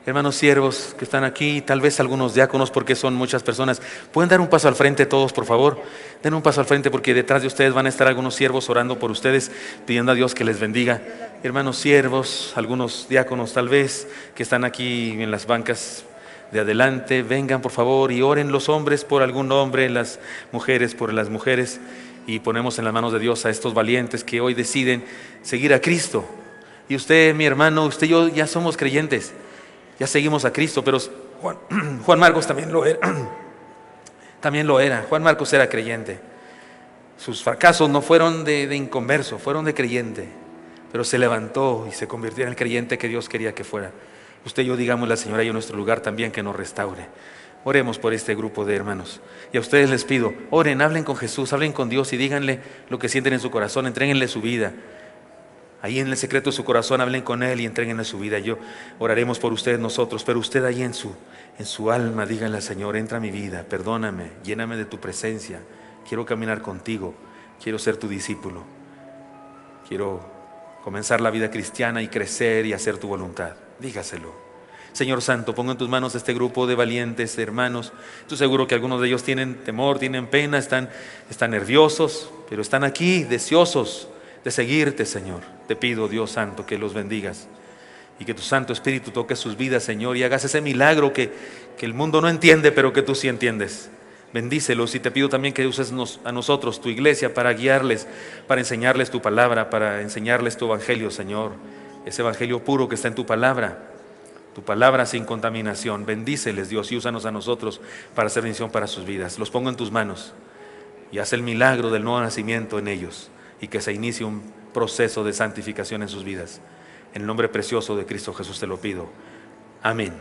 Hermanos siervos que están aquí, tal vez algunos diáconos, porque son muchas personas, ¿pueden dar un paso al frente todos, por favor? Den un paso al frente porque detrás de ustedes van a estar algunos siervos orando por ustedes, pidiendo a Dios que les bendiga. Hermanos siervos, algunos diáconos tal vez, que están aquí en las bancas de adelante, vengan por favor y oren los hombres por algún hombre, las mujeres por las mujeres, y ponemos en las manos de Dios a estos valientes que hoy deciden seguir a Cristo. Y usted, mi hermano, usted y yo ya somos creyentes. Ya seguimos a Cristo, pero Juan Marcos también lo era. También lo era. Juan Marcos era creyente. Sus fracasos no fueron de inconverso, fueron de creyente. Pero se levantó y se convirtió en el creyente que Dios quería que fuera. Usted y yo digámosle al Señor ahí en nuestro lugar también que nos restaure. Oremos por este grupo de hermanos. Y a ustedes les pido, oren, hablen con Jesús, hablen con Dios y díganle lo que sienten en su corazón, entréguenle su vida. Ahí en el secreto de su corazón hablen con Él y entréguenle su vida. Yo oraremos por ustedes nosotros, pero usted ahí en su alma, díganle al Señor, entra a mi vida, perdóname, lléname de tu presencia. Quiero caminar contigo, quiero ser tu discípulo. Quiero comenzar la vida cristiana y crecer y hacer tu voluntad. Dígaselo. Señor Santo, pongo en tus manos este grupo de valientes hermanos. Estoy seguro que algunos de ellos tienen temor, tienen pena, están nerviosos, pero están aquí deseosos de seguirte, Señor. Te pido, Dios Santo, que los bendigas y que tu Santo Espíritu toque sus vidas, Señor, y hagas ese milagro que el mundo no entiende, pero que tú sí entiendes. Bendícelos y te pido también que uses a nosotros, tu iglesia, para guiarles, para enseñarles tu palabra, para enseñarles tu evangelio, Señor. Ese evangelio puro que está en tu palabra sin contaminación. Bendíceles, Dios, y úsanos a nosotros para hacer bendición para sus vidas. Los pongo en tus manos y haz el milagro del nuevo nacimiento en ellos y que se inicie un proceso de santificación en sus vidas. En el nombre precioso de Cristo Jesús te lo pido. Amén.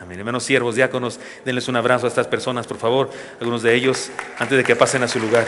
Amén. Hermanos siervos, diáconos, denles un abrazo a estas personas, por favor, algunos de ellos, antes de que pasen a su lugar.